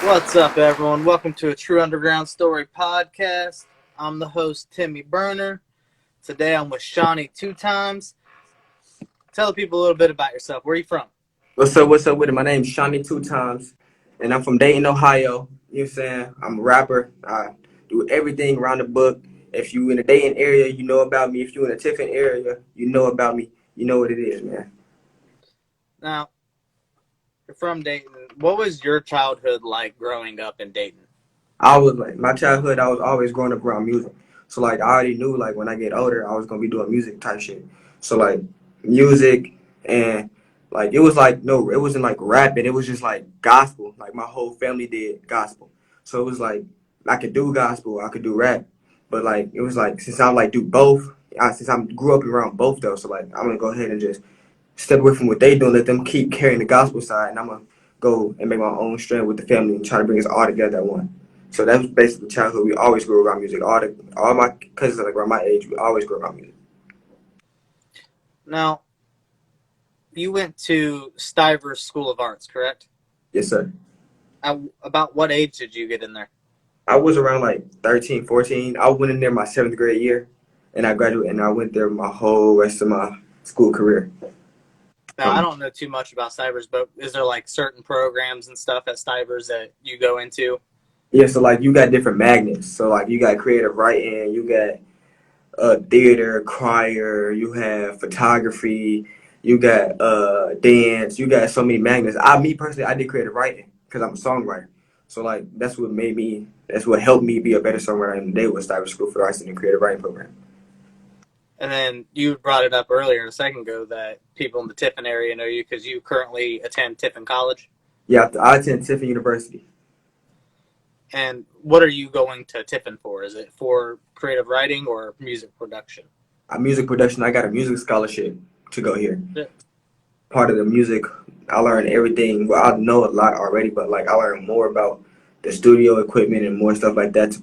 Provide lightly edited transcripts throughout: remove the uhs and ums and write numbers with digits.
What's up, everyone? Welcome to a True Underground Story podcast. I'm the host, Timmy Burner. Today I'm with Shawnny 2 times. Tell the people a little bit about yourself. Where are you from? What's up with it? My name's Shawnny 2 times, and I'm from Dayton, Ohio. You know what I'm saying? I'm a rapper. I do everything around the book. If you in the Dayton area, you know about me. If you in the Tiffin area, you know about me. You know what it is, man. Now, you're from Dayton. What was your childhood like growing up in Dayton? My childhood, I was always growing up around music. So like I already knew like when I get older, I was gonna be doing music type shit. So like music and like it was like no, it wasn't like rapping. It was just like gospel. Like my whole family did gospel. So it was like I could do gospel, I could do rap, but like it was like since I like do both, since I grew up around both though. So like I'm gonna go ahead and just step away from what they do, let them keep carrying the gospel side, and I'm gonna go and make my own strand with the family and try to bring us all together at one. So that was basically childhood. We always grew around music. All my cousins like around my age, we always grew around music. Now, you went to Stivers School of Arts, correct? Yes, sir. About what age did you get in there? I was around like 13, 14. I went in there my seventh grade year, and I graduated, and I went there my whole rest of my school career. Now, I don't know too much about Stivers, but is there like certain programs and stuff at Stivers that you go into? Yeah, so like you got different magnets. So like you got creative writing, you got theater, choir, you have photography, you got dance, you got so many magnets. Me personally, I did creative writing because I'm a songwriter. So like that's what helped me be a better songwriter in the day was Stivers School for the Arts and the Creative Writing Program. And then you brought it up earlier a second ago that people in the Tiffin area know you because you currently attend Tiffin College. Yeah, I attend Tiffin University. And what are you going to Tiffin for? Is it for creative writing or music production? Music production. I got a music scholarship to go here. Yeah. Part of the music, I learned everything. Well, I know a lot already, but like I learned more about the studio equipment and more stuff like that to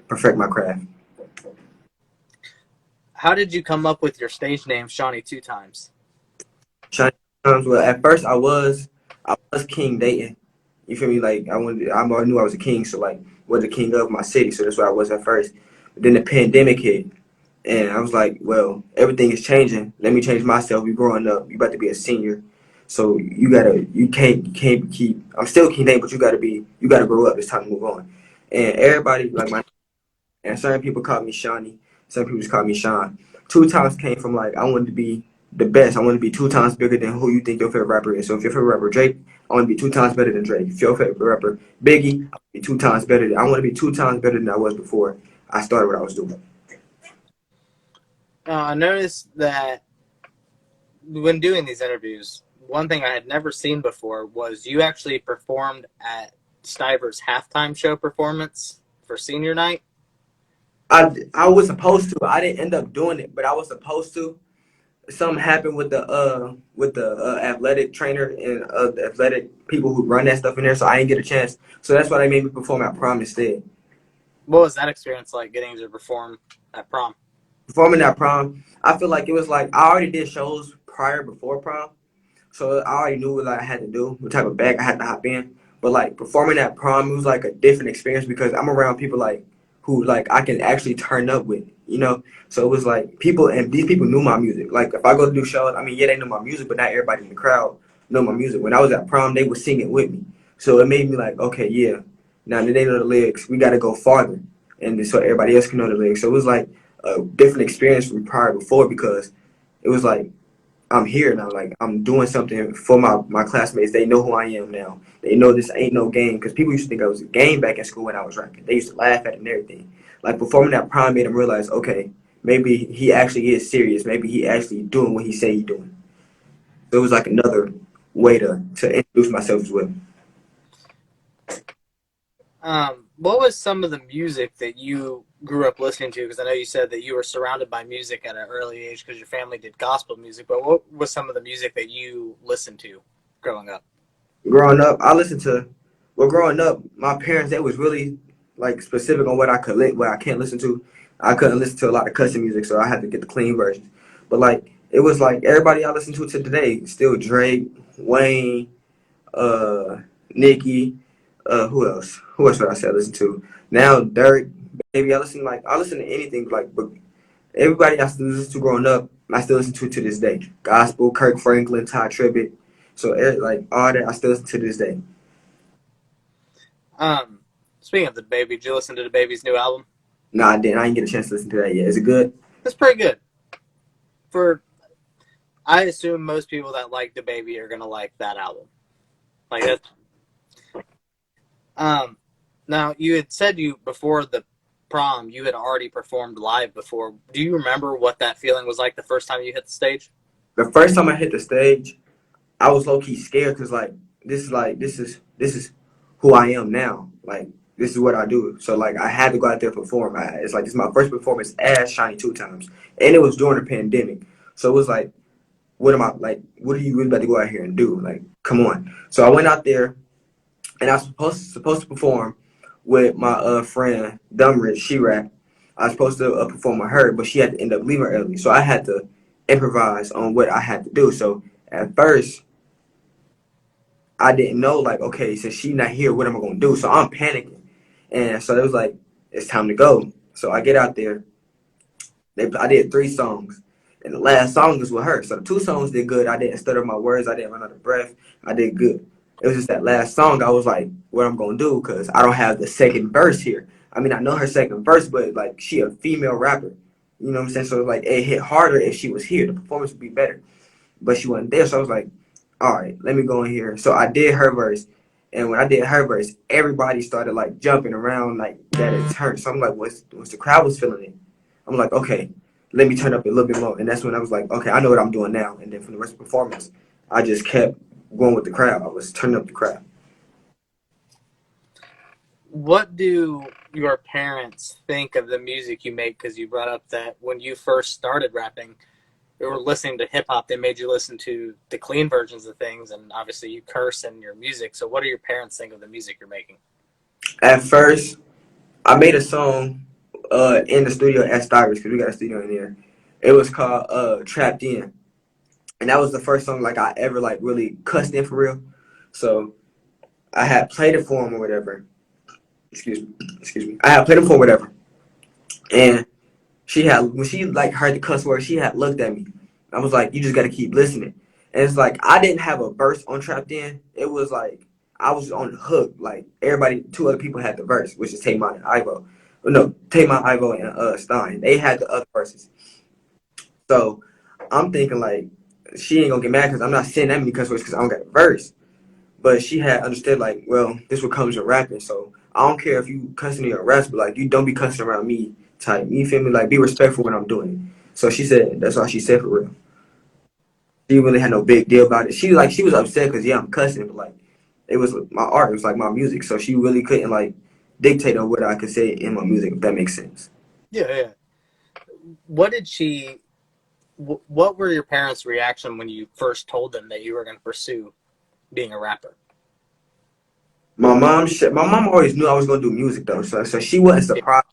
perfect my craft. How did you come up with your stage name, Shawnny 2 times? Shawnny times. Well, at first I was King Dayton. You feel me? Like I already knew I was a king, so like was the king of my city. So that's what I was at first. But then the pandemic hit, and I was like, well, everything is changing. Let me change myself. You growing up. You about to be a senior. So you can't keep. I'm still King Dayton, but you gotta grow up. It's time to move on. And everybody and certain people call me Shawnny. Some people just call me Sean. 2 times came from like I wanted to be the best. I want to be 2 times bigger than who you think your favorite rapper is. So if your favorite rapper Drake, I want to be 2 times better than Drake. If your favorite rapper Biggie, I want to be 2 times better. I want to be 2 times better than I was before I started what I was doing. I noticed that when doing these interviews, one thing I had never seen before was you actually performed at Stivers' halftime show performance for senior night. I was supposed to. I didn't end up doing it, but I was supposed to. Something happened with the athletic trainer and the athletic people who run that stuff in there, so I didn't get a chance. So that's why they made me perform at prom instead. What was that experience like getting to perform at prom? Performing at prom, I feel like it was like I already did shows prior before prom, so I already knew what I had to do, what type of bag I had to hop in. But like performing at prom, it was like a different experience because I'm around people like who like I can actually turn up with, you know. So it was like people and these people knew my music. Like if I go to do shows, I mean yeah they know my music, but not everybody in the crowd know my music. When I was at prom, they were singing with me, so it made me like okay yeah, now that they know the lyrics, we got to go farther, and so everybody else can know the lyrics. So it was like a different experience from prior before because it was like I'm here now. Like I'm doing something for my classmates. They know who I am now. They know this ain't no game because people used to think I was a game back in school when I was rapping. They used to laugh at it and everything. Like performing that prom made them realize, okay, maybe he actually is serious. Maybe he actually doing what he say he doing. So it was like another way to introduce myself as well. What was some of the music that you grew up listening to? Because I know you said that you were surrounded by music at an early age because your family did gospel music. But what was some of the music that you listened to growing up? Growing up, growing up, my parents they was really like specific on what I can't listen to. I couldn't listen to a lot of cussing music, so I had to get the clean versions. But like it was like everybody I listen to today, still Drake, Wayne, Nicki, Who else? Who else would I say I listen to? Now Dirk, baby, I listen to anything but everybody I still listen to growing up, I still listen to this day. Gospel, Kirk Franklin, Ty Tribbett. So like all that I still listen to this day. Um, Speaking of the baby, did you listen to the baby's new album? No, I didn't. I didn't get a chance to listen to that yet. Is it good? It's pretty good. For I assume most people that like the baby are gonna like that album. Like that's um. Now you had said you before the prom you had already performed live before. Do you remember what that feeling was like the first time you hit the stage? The first time I hit the stage, I was low key scared because this is who I am now. Like this is what I do. So like I had to go out there and perform. It's like this is my first performance as Shawnny 2 times, and it was during the pandemic. So it was like, what am I like? What are you really about to go out here and do? Like, come on. So I went out there and I was supposed to perform with my friend Dumrich. She rap. I was supposed to perform with her, but she had to end up leaving early. So I had to improvise on what I had to do. So at first I didn't know, like, okay, since she's not here, what am I gonna do? So I'm panicking, and so it was like, it's time to go. So I get out there. I did 3 songs, and the last song was with her. So the 2 songs did good. I didn't stutter my words. I didn't run out of breath. I did good. It was just that last song. I was like, what I'm gonna do? Because I don't have the second verse here. I mean, I know her second verse, but like, she a female rapper. You know what I'm saying? So like, it hit harder if she was here. The performance would be better, but she wasn't there. So I was like, all right, let me go in here. So I did her verse. And when I did her verse, everybody started like jumping around like that it turned. So I'm like, once the crowd was feeling it, I'm like, okay, let me turn up a little bit more. And that's when I was like, okay, I know what I'm doing now. And then for the rest of the performance, I just kept going with the crowd. I was turning up the crowd. What do your parents think of the music you make? Because you brought up that when you first started rapping, you were listening to hip hop. They made you listen to the clean versions of things, and obviously you curse in your music. So, what do your parents think of the music you're making? At first, I made a song in the studio at Stivers because we got a studio in there. It was called Trapped In. And that was the first song like I ever like really cussed in for real. So I had played it for him or whatever. Excuse me. I had played it for him, whatever. And she had when she like heard the cuss word, she had looked at me. I was like, you just gotta keep listening. And it's like I didn't have a verse on Trapped In. It was like I was on the hook. Like everybody, 2 other people had the verse, which is Tamon and Ivo. No, Tamon, Ivo, and Stein. They had the other verses. So I'm thinking like she ain't gonna get mad because I'm not saying that many cuss words because I don't got a verse. But she had understood like, well, this what comes with rapping. So I don't care if you cussing in your raps, but like you don't be cussing around me type. You feel me? Like be respectful when I'm doing it. So she said that's all she said for real. She really had no big deal about it. She was upset because yeah I'm cussing, but like it was my art. It was like my music. So she really couldn't like dictate on what I could say in my music if that makes sense. Yeah, yeah. What did she? What were your parents' reaction when you first told them that you were going to pursue being a rapper? My mom always knew I was gonna do music though. So she wasn't Yeah, surprised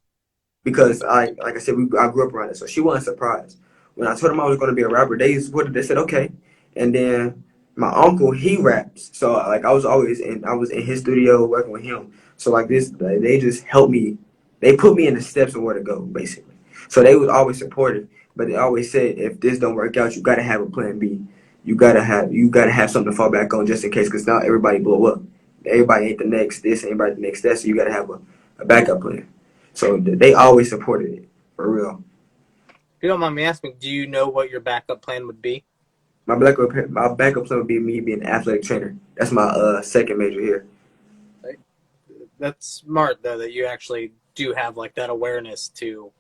because like I said, I grew up around it, so she wasn't surprised. When I told them I was going to be a rapper, they supported. They said okay, and then my uncle he raps, so like I was in his studio working with him. So like this, like, they just helped me. They put me in the steps of where to go, basically. So they was always supportive, but they always said if this don't work out, you got to have a plan B. You gotta have something to fall back on just in case, because not everybody blow up. Everybody ain't the next this, everybody the next that. So you got to have a backup plan. So they always supported it for real. if you don't mind me asking, do you know what your backup plan would be? My backup plan would be me being an athletic trainer. That's my second major here. Like, that's smart though that you actually do have like that awareness to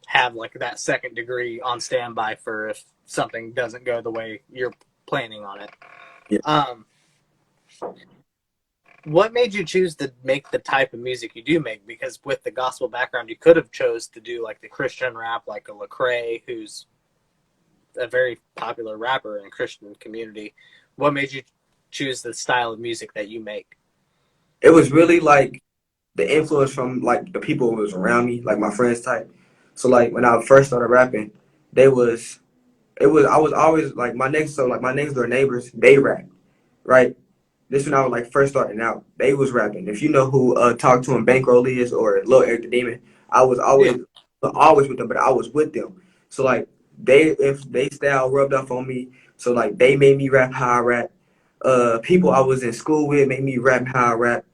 have like that second degree on standby for if something doesn't go the way you're planning on it. Yeah. Um, what made you choose to make the type of music you do make? Because with the gospel background, you could have chose to do like the Christian rap, like a Lecrae, who's a very popular rapper in the Christian community. What made you choose the style of music that you make? It was really like the influence from like the people who was around me, like my friends type. So like when I first started rapping, they was I was always like my next door neighbors, they rap, right? this when I was like first starting out. They was rapping. If you know who Talk to Him Bankroll is or Lil Eric the Demon, I was Yeah. always with them, but I was with them. So like if they style rubbed off on me, so like they made me rap how I rap. People I was in school with made me rap how I rap.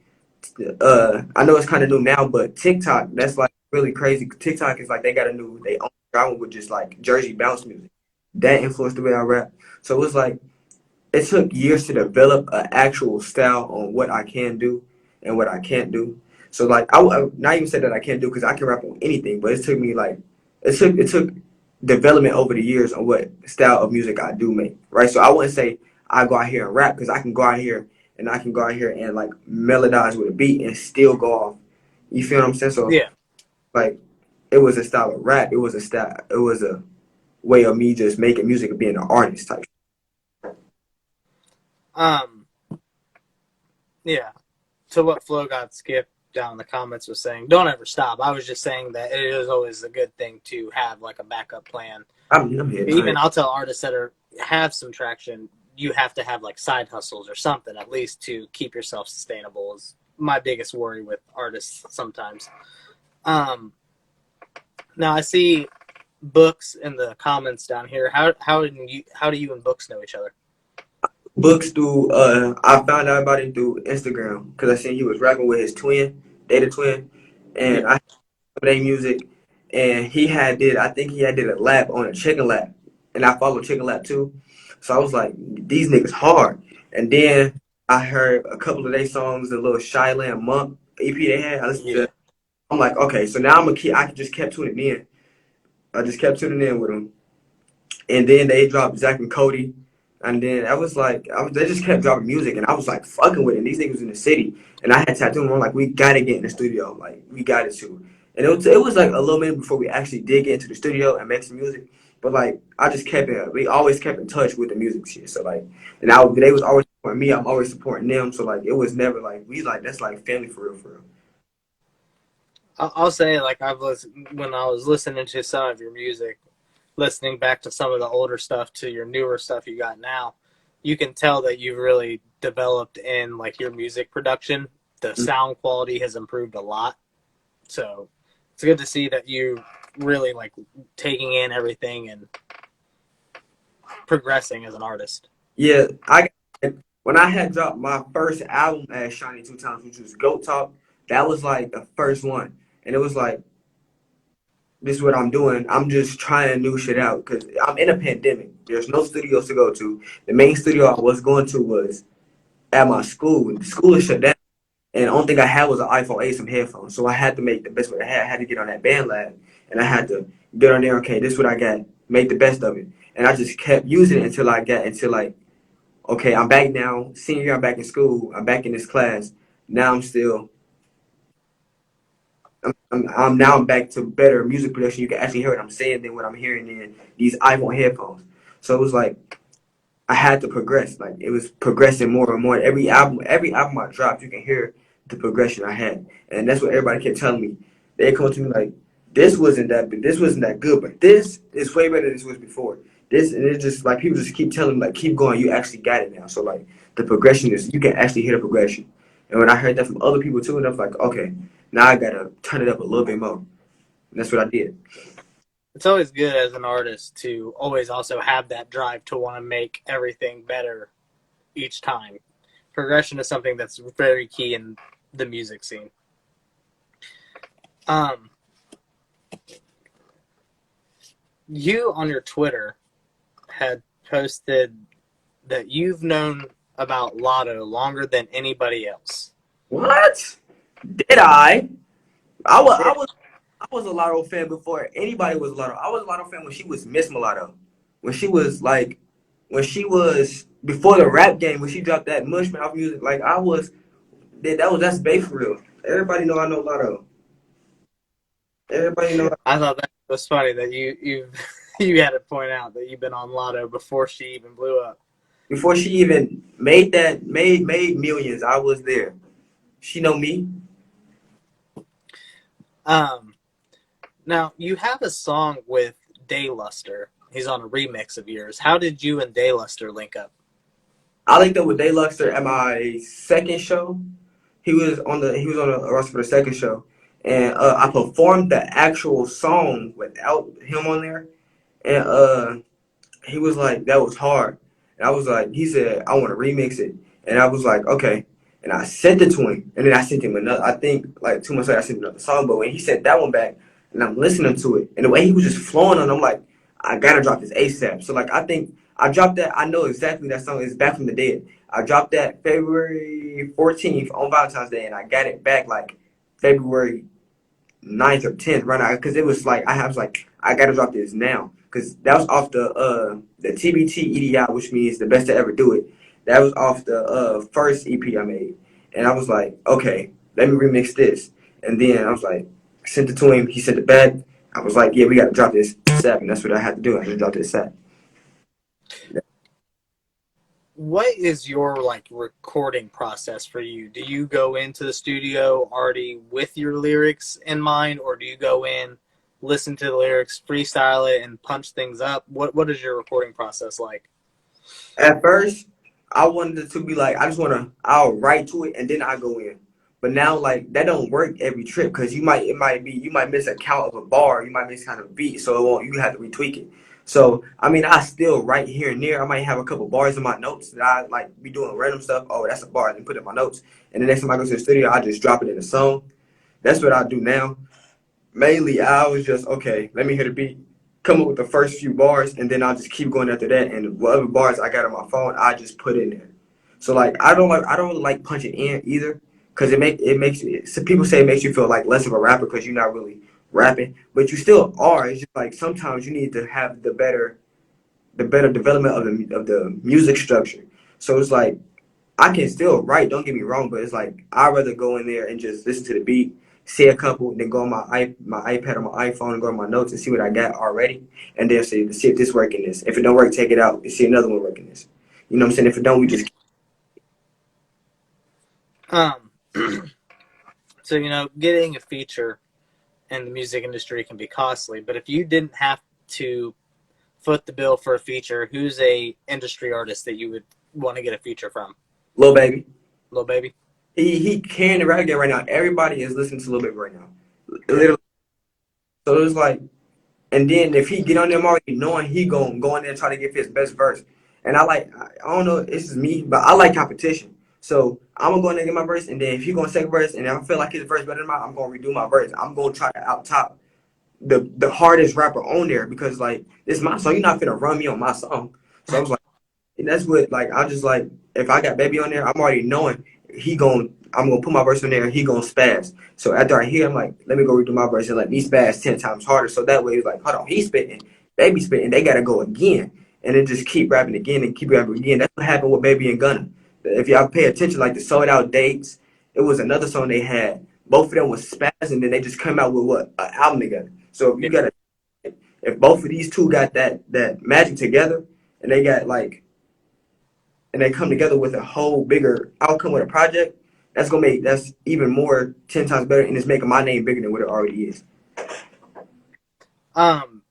I know it's kind of new now, but TikTok, that's like really crazy. TikTok is like they got a new they own ground with just like Jersey bounce music. That influenced the way I rap. So it was like it took years to develop an actual style on what I can do and what I can't do. So like I not even say that I can't do because I can rap on anything, but it took me like it took development over the years on what style of music I do make. Right. So I wouldn't say I go out here and rap because I can go out here and I can go out here and like melodize with a beat and still go off. You feel what I'm saying? So Yeah. like it was a style of rap. It was a style. It was a way of me just making music and being an artist type. Um. Yeah. So what Flo got skipped down in the comments was saying, don't ever stop. I was just saying that it is always a good thing to have like a backup plan. I'm here. Even I'll tell artists that have some traction, you have to have like side hustles or something at least to keep yourself sustainable. Is my biggest worry with artists sometimes. Um. Now I see Books in the comments down here. How do you and Books know each other? Books through I found out about it through Instagram because I seen he was rapping with his twin, data twin, Yeah. and I their music, and he had did I think he had did a lap on a chicken lap, and I follow chicken lap too, so I was like these niggas hard, and then I heard a couple of their songs, the little Shyland Monk EP they had. I listened to Yeah. that. I'm like okay, so now I'm a kid. I just kept tuning in. I just kept tuning in with them. And then they dropped Zach and Cody. And then I was like, they just kept dropping music, and I was like fucking with it. And these niggas in the city, and I had tattooed them. I'm like, we gotta get in the studio, like we got it to. And it was like a little minute before we actually did get into the studio and make some music. But like, I just kept it. We always kept in touch with the music shit. So like, and they was always supporting me. I'm always supporting them. So like, it was never like we like that's like family for real, for real. I'll say like I've listened when I was listening to some of your music, listening back to some of the older stuff to your newer stuff you got now, you can tell that you've really developed in like your music production. The sound quality has improved a lot. So it's good to see that you really like taking in everything and progressing as an artist. Yeah, I when I had dropped my first album at Shawnny 2 times, which was Goat Talk, that was like the first one, and it was like this is what I'm doing. I'm just trying new shit out because I'm in a pandemic. There's no studios to go to. The main studio I was going to was at my school. The school is shut down, and the only thing I had was an iPhone 8, some headphones. So I had to make the best of what I had. I had to get on that band lab, and I had to get on there. Okay, this is what I got. Make the best of it, and I just kept using it until like okay, I'm back now. Senior year, I'm back in school. I'm back in this class. Now I'm still. I'm back to better music production. You can actually hear what I'm saying than what I'm hearing in these iPhone headphones. So it was like I had to progress. Like it was progressing more and more. Every album I dropped, you can hear the progression I had, and that's what everybody kept telling me. They come to me like, this wasn't that good, but this is way better than this was before. This and it's just like people just keep telling me like, keep going. You actually got it now. So like the progression is you can actually hear the progression. And when I heard that from other people too, and I was like, okay, now I gotta turn it up a little bit more. And that's what I did. It's always good as an artist to always also have that drive to want to make everything better each time. Progression is something that's very key in the music scene. Um, you on your Twitter had posted that you've known about Latto longer than anybody else. What? Did I? I You was I did. was I was a Lotto fan before anybody was a Lotto. I was a Lotto fan when she was Miss Mulatto. When she was like, when she was before the rap game, when she dropped that Mushman off music, like I was, that's Bay for real. Everybody know I know Lotto. Everybody know I thought that was funny that you had to point out that you've been on Latto before she even blew up. before she even made millions. I was there. She know me. Um, Now you have a song with Dayluster. He's on a remix of yours. How did you and Dayluster link up? I linked up with Deluxer at my second show. He was on the roster for the second show, and I performed the actual song without him on there, and he was like, that was hard. And I was like, he said, I want to remix it. And I was like, okay. And I sent it to him. And then I sent him another, I think like 2 months later, I sent him another song. But when he sent that one back and I'm listening to it, and the way he was just flowing on, I'm like, I gotta drop this ASAP. So like, I think I dropped that. I know exactly that song is Back from the Dead. I dropped that February 14th on Valentine's Day, and I got it back like February 9th or 10th right now, because it was like I gotta drop this now, because that was off the TBT EDI, which means the best to ever do it. That was off the first EP I made, and I was like, okay, let me remix this, and then I was like, sent it to him. He sent it back. I was like, yeah, we gotta drop this set, and that's what I had to do. I had to drop this set. What is your like recording process for you? Do you go into the studio already with your lyrics in mind, or do you go in, listen to the lyrics, freestyle it, and punch things up? What is your recording process like? At first, I wanted it to be like I'll write to it and then I go in. But now like that don't work every trip, because you might miss a count of a bar, you might miss kind of a beat, so it won't, you have to retweak it. So I mean, I still write here and there. I might have a couple bars in my notes that I like be doing random stuff. Oh, that's a bar, and put it in my notes. And the next time I go to the studio, I just drop it in the song. That's what I do now. Mainly, I was just okay. Let me hear the beat, come up with the first few bars, and then I'll just keep going after that. And whatever bars I got on my phone, I just put in there. So like, I don't like punching in either, because it makes you. Some people say it makes you feel like less of a rapper because you're not really rapping, but you still are. It's just like sometimes you need to have the better development of the music structure. So it's like I can still write, don't get me wrong, but it's like I'd rather go in there and just listen to the beat, see a couple, then go on my iPad or my iPhone and go to my notes and see what I got already, and then see if this working this. If it don't work, take it out and see another one working this. You know what I'm saying? If it don't, we just Um, so getting a feature in the music industry can be costly, but if you didn't have to foot the bill for a feature, who's a industry artist that you would want to get a feature from? Lil Baby. Lil Baby? He carrying the rap game right now. Everybody is listening to Lil Baby right now. Yeah. Literally. So it's like, and then if he get on them already knowing he gonna go in there and try to get his best verse. And I don't know, this is me, but I like competition. So I'm gonna go in there and get my verse, and then if he gonna second verse, and if I feel like his verse better than mine, I'm gonna redo my verse. I'm gonna try to out top the hardest rapper on there, because like it's my song. You're not finna run me on my song. So I was like, and that's what like I just like, if I got Baby on there, I'm already knowing I'm gonna put my verse on there and he gonna spaz. So after I hear, I'm like, let me go redo my verse and let me spaz 10 times harder. So that way it's like, hold on, he's spitting, Baby spitting, they gotta go again. And then just keep rapping again and keep rapping again. That's what happened with Baby and Gunna. If y'all pay attention, like the sold out dates, it was another song they had. Both of them was spaz, and then they just come out with what? An album together. So if Yeah. you gotta, if both of these two got that magic together, and they got like, and they come together with a whole bigger outcome with a project, that's even more 10 times better, and it's making my name bigger than what it already is. Um,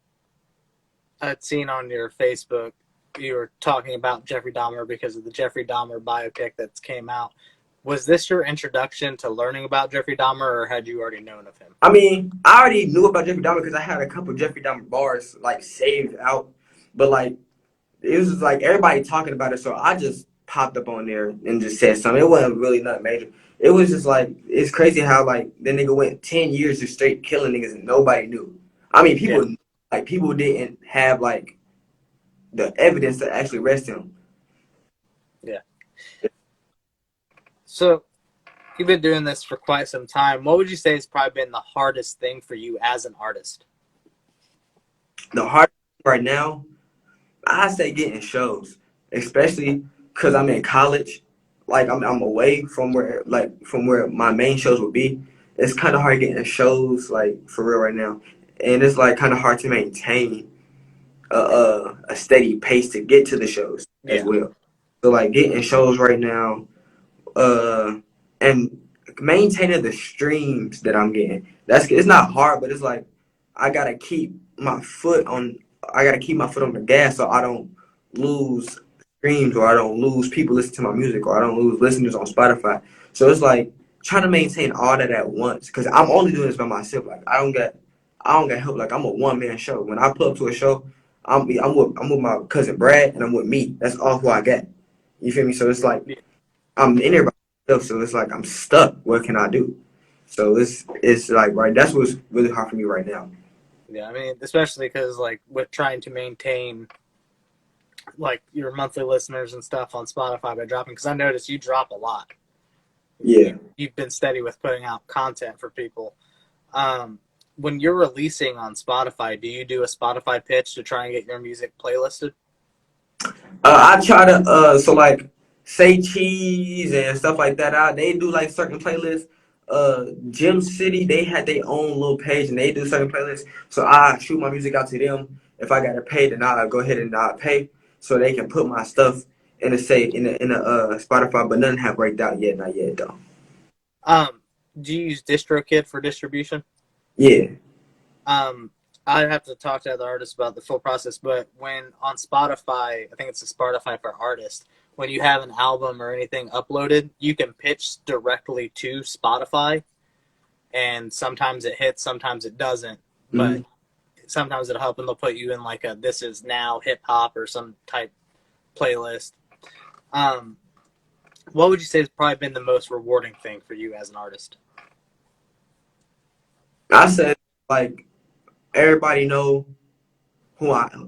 I'd seen on your Facebook you were talking about Jeffrey Dahmer because of the Jeffrey Dahmer biopic that's came out. Was this your introduction to learning about Jeffrey Dahmer, or had you already known of him? I mean, I already knew about Jeffrey Dahmer because I had a couple Jeffrey Dahmer bars like saved out, but like it was just like everybody talking about it, so I just popped up on there and just said something. It wasn't really nothing major. It was just like it's crazy how like the nigga went 10 years of straight killing niggas and nobody knew. I mean, Yeah, people didn't have like the evidence to actually arrest him. yeah. So you've been doing this for quite some time. What would you say has probably been the hardest thing for you as an artist? The hard right now, I say getting shows, especially because I'm in college. Like I'm away from where my main shows would be. It's kind of hard getting shows like for real right now, and it's like kind of hard to maintain a steady pace to get to the shows as Yeah, well. So like getting shows right now, and maintaining the streams that I'm getting. It's not hard, but it's like I gotta keep my foot on. I gotta keep my foot on the gas so I don't lose streams, or I don't lose people listening to my music, or I don't lose listeners on Spotify. So it's like trying to maintain all that at once because I'm only doing this by myself. Like I don't get help. Like I'm a one man show. When I pull up to a show, I'm with my cousin Brad and I'm with me. That's all who I got. You feel me? So it's like Yeah, I'm in there by myself. So it's like I'm stuck. What can I do? So it's like right. That's what's really hard for me right now. yeah. I mean, especially because like with trying to maintain like your monthly listeners and stuff on Spotify by dropping, because I noticed you drop a lot. Yeah. You've been steady with putting out content for people. When you're releasing on Spotify, do you do a Spotify pitch to try and get your music playlisted? I try to so like say cheese and stuff like that out. They do like certain playlists. Gym City, they had their own little page and they do certain playlists. So I shoot my music out to them. If I gotta pay, then I'll go ahead and I'll pay so they can put my stuff in the say in the Spotify, but nothing have breaked out yet, not yet though. Um, do you use DistroKid for distribution? Yeah. Um, I'd have to talk to other artists about the full process, but when on Spotify, I think it's a Spotify for artists, when you have an album or anything uploaded, you can pitch directly to Spotify, and sometimes it hits, sometimes it doesn't, but Mhm. sometimes it'll help and they'll put you in like a this is now hip hop or some type playlist. Um, what would you say has probably been the most rewarding thing for you as an artist? I said like everybody know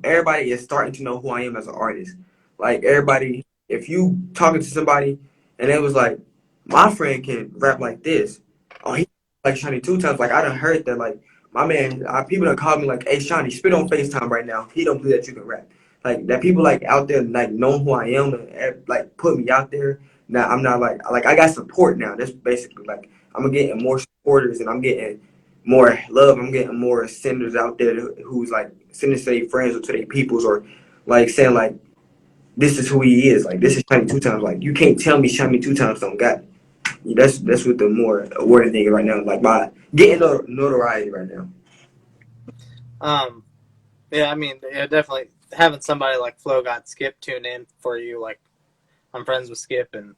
everybody is starting to know who I am as an artist. Like everybody, if you talking to somebody and it was like, my friend can rap like this. Oh, he like Shawnny two times. Like I done heard that. Like my man, people done called me like, "Hey, Shawnny, spit on FaceTime right now." He don't believe that you can rap. Like that people like out there like know who I am and like put me out there. Now I'm not like I got support now. That's basically like I'm getting more supporters and I'm getting more love. I'm getting more senders out there who's like sending to their friends or to their peoples or like saying like this is who he is. Like this is Shawnny two times. Like you can't tell me Shawnny two times don't got it. That's what the more awarding thing right now. Like by getting notoriety right now. Um, yeah, I mean, yeah, definitely having somebody like Flo got Skip tune in for you. Like, I'm friends with Skip, and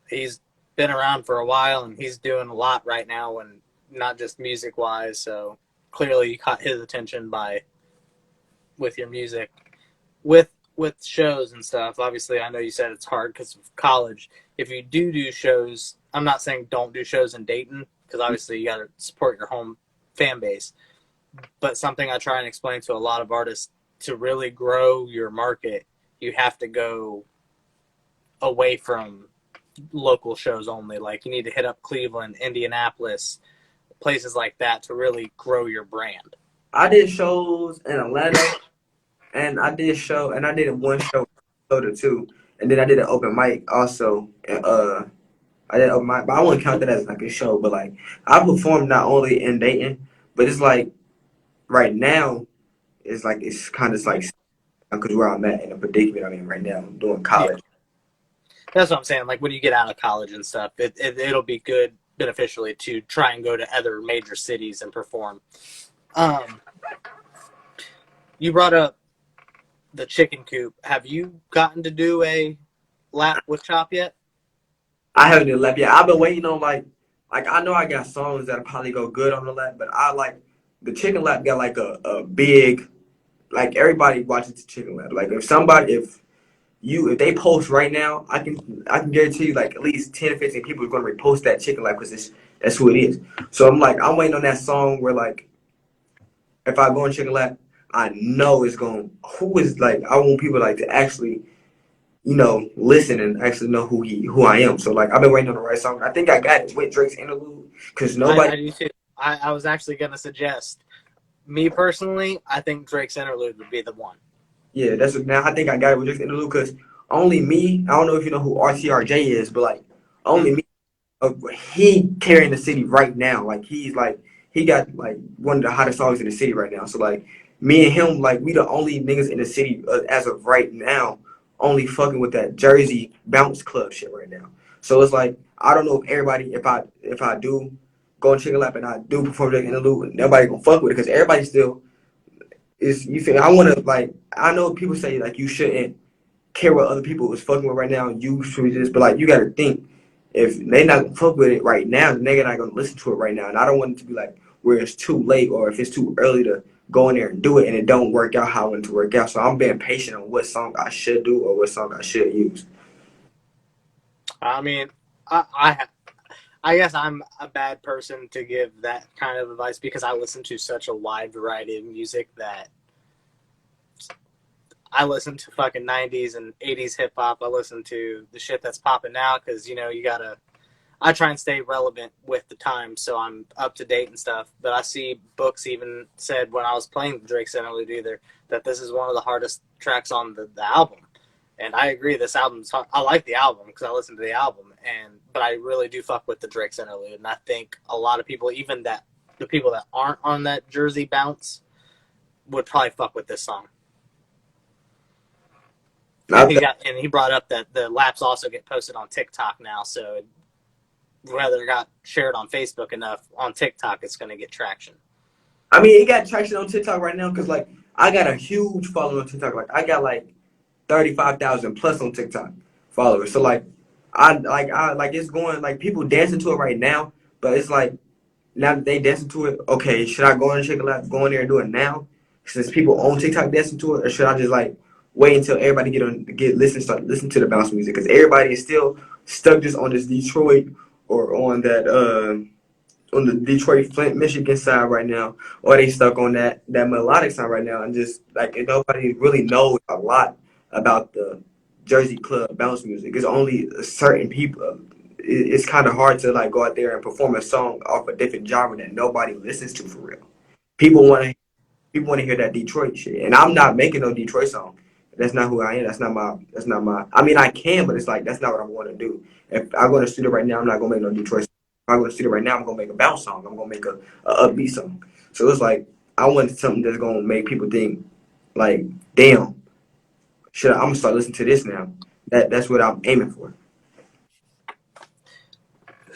he's been around for a while, and he's doing a lot right now, and not just music wise. So clearly, you caught his attention by with your music, with shows and stuff. Obviously, I know you said it's hard because of college. If you do shows, I'm not saying don't do shows in Dayton because obviously you got to support your home fan base. But something I try and explain to a lot of artists, to really grow your market, you have to go away from local shows only. Like you need to hit up Cleveland, Indianapolis, places like that to really grow your brand. I did shows in Atlanta and I did one show in Minnesota too. And then I did an open mic also. I did open mic, but I wouldn't count that as like a show. But like I performed not only in Dayton, but it's like right now it's like it's kind of like because where I'm at in the predicament I'm in right now, I'm doing Yeah, college. that's what I'm saying. Like when you get out of college and stuff, it'll be good beneficially to try and go to other major cities and perform. Um, you brought up the chicken coop. Have you gotten to do a lap with Chop yet? I haven't even left yet. I've been waiting on like I know I got songs that'll probably go good on the lap, but I like the chicken lap got like a big like everybody watches the chicken lap. Like if they post right now, I can guarantee you like at least 10 or 15 people are gonna repost that chicken lap because that's who it is. So I'm waiting on that song where like if I go on chicken lap, I know it's going who is like I want people like to actually listen and actually know who I am. So like I've been waiting on the right song. I think I got it with Drake's interlude because nobody. I do too. I was actually going to suggest, me personally, I think Drake's interlude would be the one. Yeah, that's what now I think I got it with Drake's interlude because only me. I don't know if you know who RTRJ is, but like only Mm. me. He carrying the city right now. Like he got like one of the hottest songs in the city right now. So like me and him, like we the only niggas in the city as of right now, only fucking with that Jersey bounce club shit right now. So it's like I don't know if everybody if I do go on chicken lap and I do perform in the loop, nobody gonna fuck with it because everybody still is. You feel? I want to like I know people say like you shouldn't care what other people was fucking with right now. You should just, but like you got to think if they not gonna fuck with it right now, then they're not gonna listen to it right now. And I don't want it to be like where it's too late or if it's too early to go in there and do it and it don't work out how I want it to work out. So I'm being patient on what song I should do or what song I should use. I mean, I I guess I'm a bad person to give that kind of advice because I listen to such a wide variety of music that I listen to fucking 90s and 80s hip hop. I listen to the shit that's popping now because, you know, you gotta. I try and stay relevant with the times so I'm up to date and stuff. But I see books even said when I was playing the Drake's Interlude either that this is one of the hardest tracks on the album. And I agree, this album's hard. I like the album because I listened to the album, but I really do fuck with the Drake's Interlude. And I think a lot of people, even that the people that aren't on that Jersey bounce, would probably fuck with this song. I And he brought up that the laps also get posted on TikTok now, so whether it got shared on Facebook enough, on TikTok it's going to get traction. I mean, it got traction on TikTok right now because like I got a huge following on TikTok. Like I got like 35,000 plus on TikTok followers. So like it's going like people dancing to it right now. But it's like now that they dancing to it, okay, should I go and check it out, go in there and do it now? Since people on TikTok dancing to it, or should I just like wait until everybody start listen to the bounce music? Because everybody is still stuck just on this Detroit or on the Detroit, Flint, Michigan side right now, or they stuck on that melodic side right now, and just like nobody really knows a lot about the Jersey club bounce music. It's only certain people. It's kind of hard to like go out there and perform a song off a different genre that nobody listens to for real. People want to people want to hear that Detroit shit, and I'm not making no Detroit song. That's not who I am. That's not my. That's not my. I mean, I can, but it's like that's not what I'm going to do. If I go to the studio right now, I'm not gonna make no Detroit. Song. If I go to the studio right now, I'm gonna make a bounce song. I'm gonna make a upbeat song. So it's like I want something that's gonna make people think, like, damn, I'm gonna start listening to this now. That's what I'm aiming for.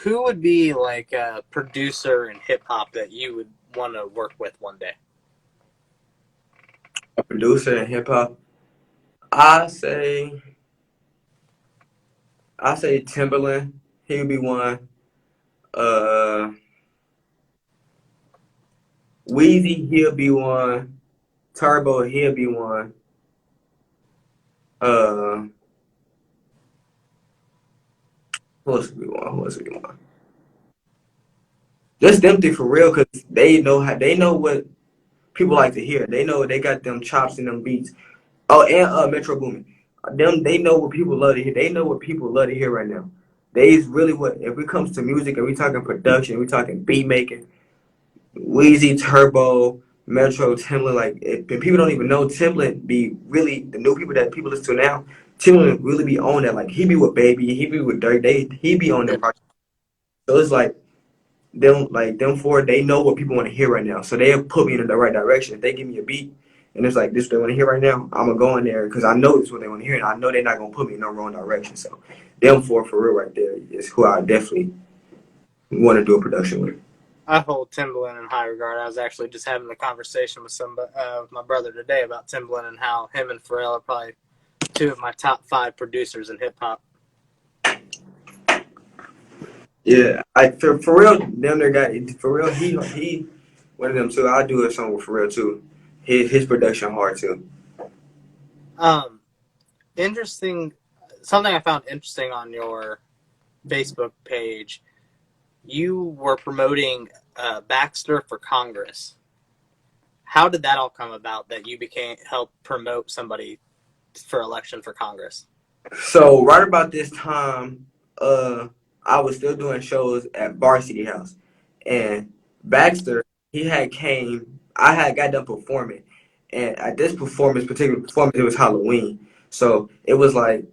Who would be like a producer in hip hop that you would want to work with one day? A producer in hip hop. I say I say Timberland. He would be one. Uh, Weezy, he'll be one. Turbo, he'll be one. Uh, who else would be one? Who else would be one? Just them three for real, cause they know what people like to hear. They know they got them chops and them beats. Oh, and Metro Boomin. Them they know what people love to hear. They know what people love to hear right now. They is really what if it comes to music and we talking production, we talking beat making. Weezy, Turbo, Metro, Timbaland. Like if people don't even know Timbaland be really the new people that people listen to now. Timbaland really be on that. Like he be with Baby, he be with Dirk. He be on Yeah. them projects. So it's like them four. They know what people want to hear right now. So they'll put me in the right direction. If they give me a beat and it's like this is what they want to hear right now, I'm gonna go in there because I know this is what they want to hear and I know they're not gonna put me in no wrong direction. So them four for real right there is who I definitely want to do a production with. I hold Timbaland in high regard. I was actually just having a conversation with my brother today about Timbaland and how him and Pharrell are probably two of my top 5 producers in hip hop. Yeah, for real, them there got for real. He one of them too. I'll do a song with for real too. His production hard too. Um, interesting. Something I found interesting on your Facebook page. You were promoting Baxter for Congress. How did that all come about? That you became help promote somebody for election for Congress? So right about this time, uh, I was still doing shows at Varsity House, and Baxter he had came. I had got done performing, and at this particular performance, it was Halloween. So it was like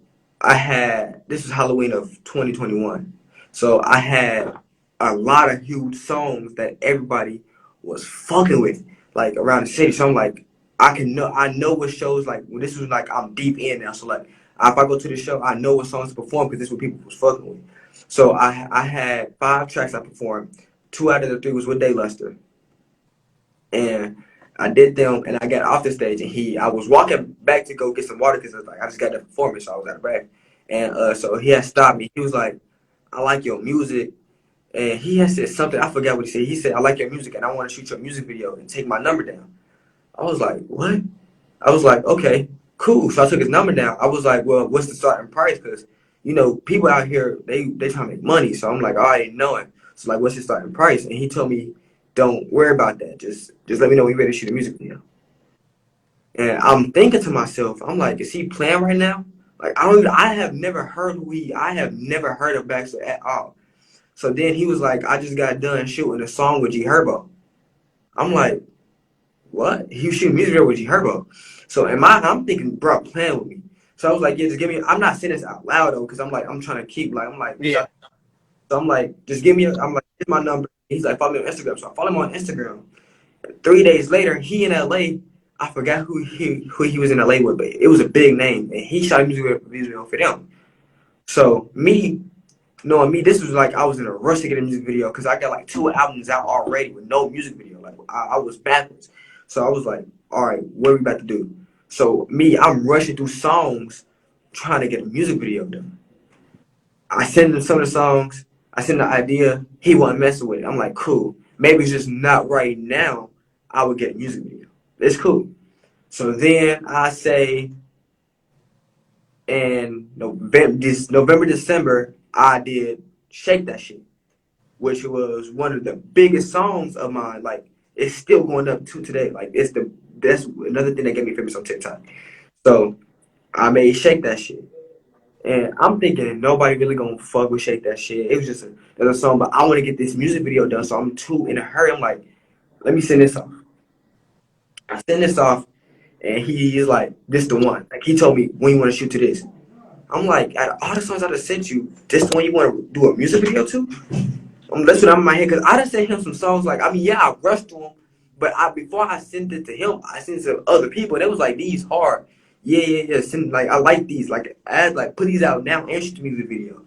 this was Halloween of 2021. So I had a lot of huge songs that everybody was fucking with, like around the city. So I'm like, I know what shows like this was like I'm deep in now. So like if I go to the show, I know what songs to perform because this is what people was fucking with. So I had 5 tracks I performed. 2 out of the 3 was with Day Luster, and I did them, and I got off the stage, and I was walking back to go get some water because like I just got the performance, so I was out of breath. And so he had stopped me. He was like, "I like your music," and he had said something. I forgot what he said. He said, "I like your music, and I want to shoot your music video and take my number down." I was like, "What?" I was like, "Okay, cool." So I took his number down. I was like, "Well, what's the starting price?" Because people out here they trying to make money. So I'm like, "I already know it." So like, what's the starting price? And he told me, "Don't worry about that. Just let me know when you're ready to shoot a music video." And I'm thinking to myself, I'm like, is he playing right now? Like I have never heard I have never heard of Baxter at all. So then he was like, I just got done shooting a song with G Herbo. I'm like, what? He was shooting music video with G Herbo. So I'm thinking, bro, playing with me. So I was like, yeah, just give me. I'm not saying this out loud though, because I'm like, I'm trying to keep like, I'm like, Yeah. shut. So I'm like, just give me. I'm like, here's my number. He's like, follow me on Instagram. So I follow him on Instagram. 3 days later, he in LA. I forgot who he was in LA with, but it was a big name, and he shot a music video for them. So me, knowing me, this was like I was in a rush to get a music video because I got like 2 albums out already with no music video. Like I was backwards. So I was like, all right, what are we about to do? So me, I'm rushing through songs, trying to get a music video done. I send him some of the songs. I send the idea. He wasn't messing with it. I'm like, cool. Maybe it's just not right now. I would get a music video. It's cool. So then I say in November, December, I did Shake That Shit, which was one of the biggest songs of mine. Like it's still going up to today. Like that's another thing that got me famous on TikTok. So I made Shake That Shit. And I'm thinking nobody really gonna fuck with Shake That Shit. It was just another song, but I want to get this music video done, so I'm too in a hurry. I'm like, let me send this off. I send this off, and he's like, "This the one." Like he told me when you want to shoot to this. I'm like, out of all the songs I just sent you, this the one you want to do a music video to? That's what I'm in my head because I just sent him some songs. Like I mean, yeah, I rushed to him, but before I sent it to him, I sent it to other people. And it was like these hard. Yeah, yeah, yeah. Send like I like these. Like add like put these out now and shoot the music video.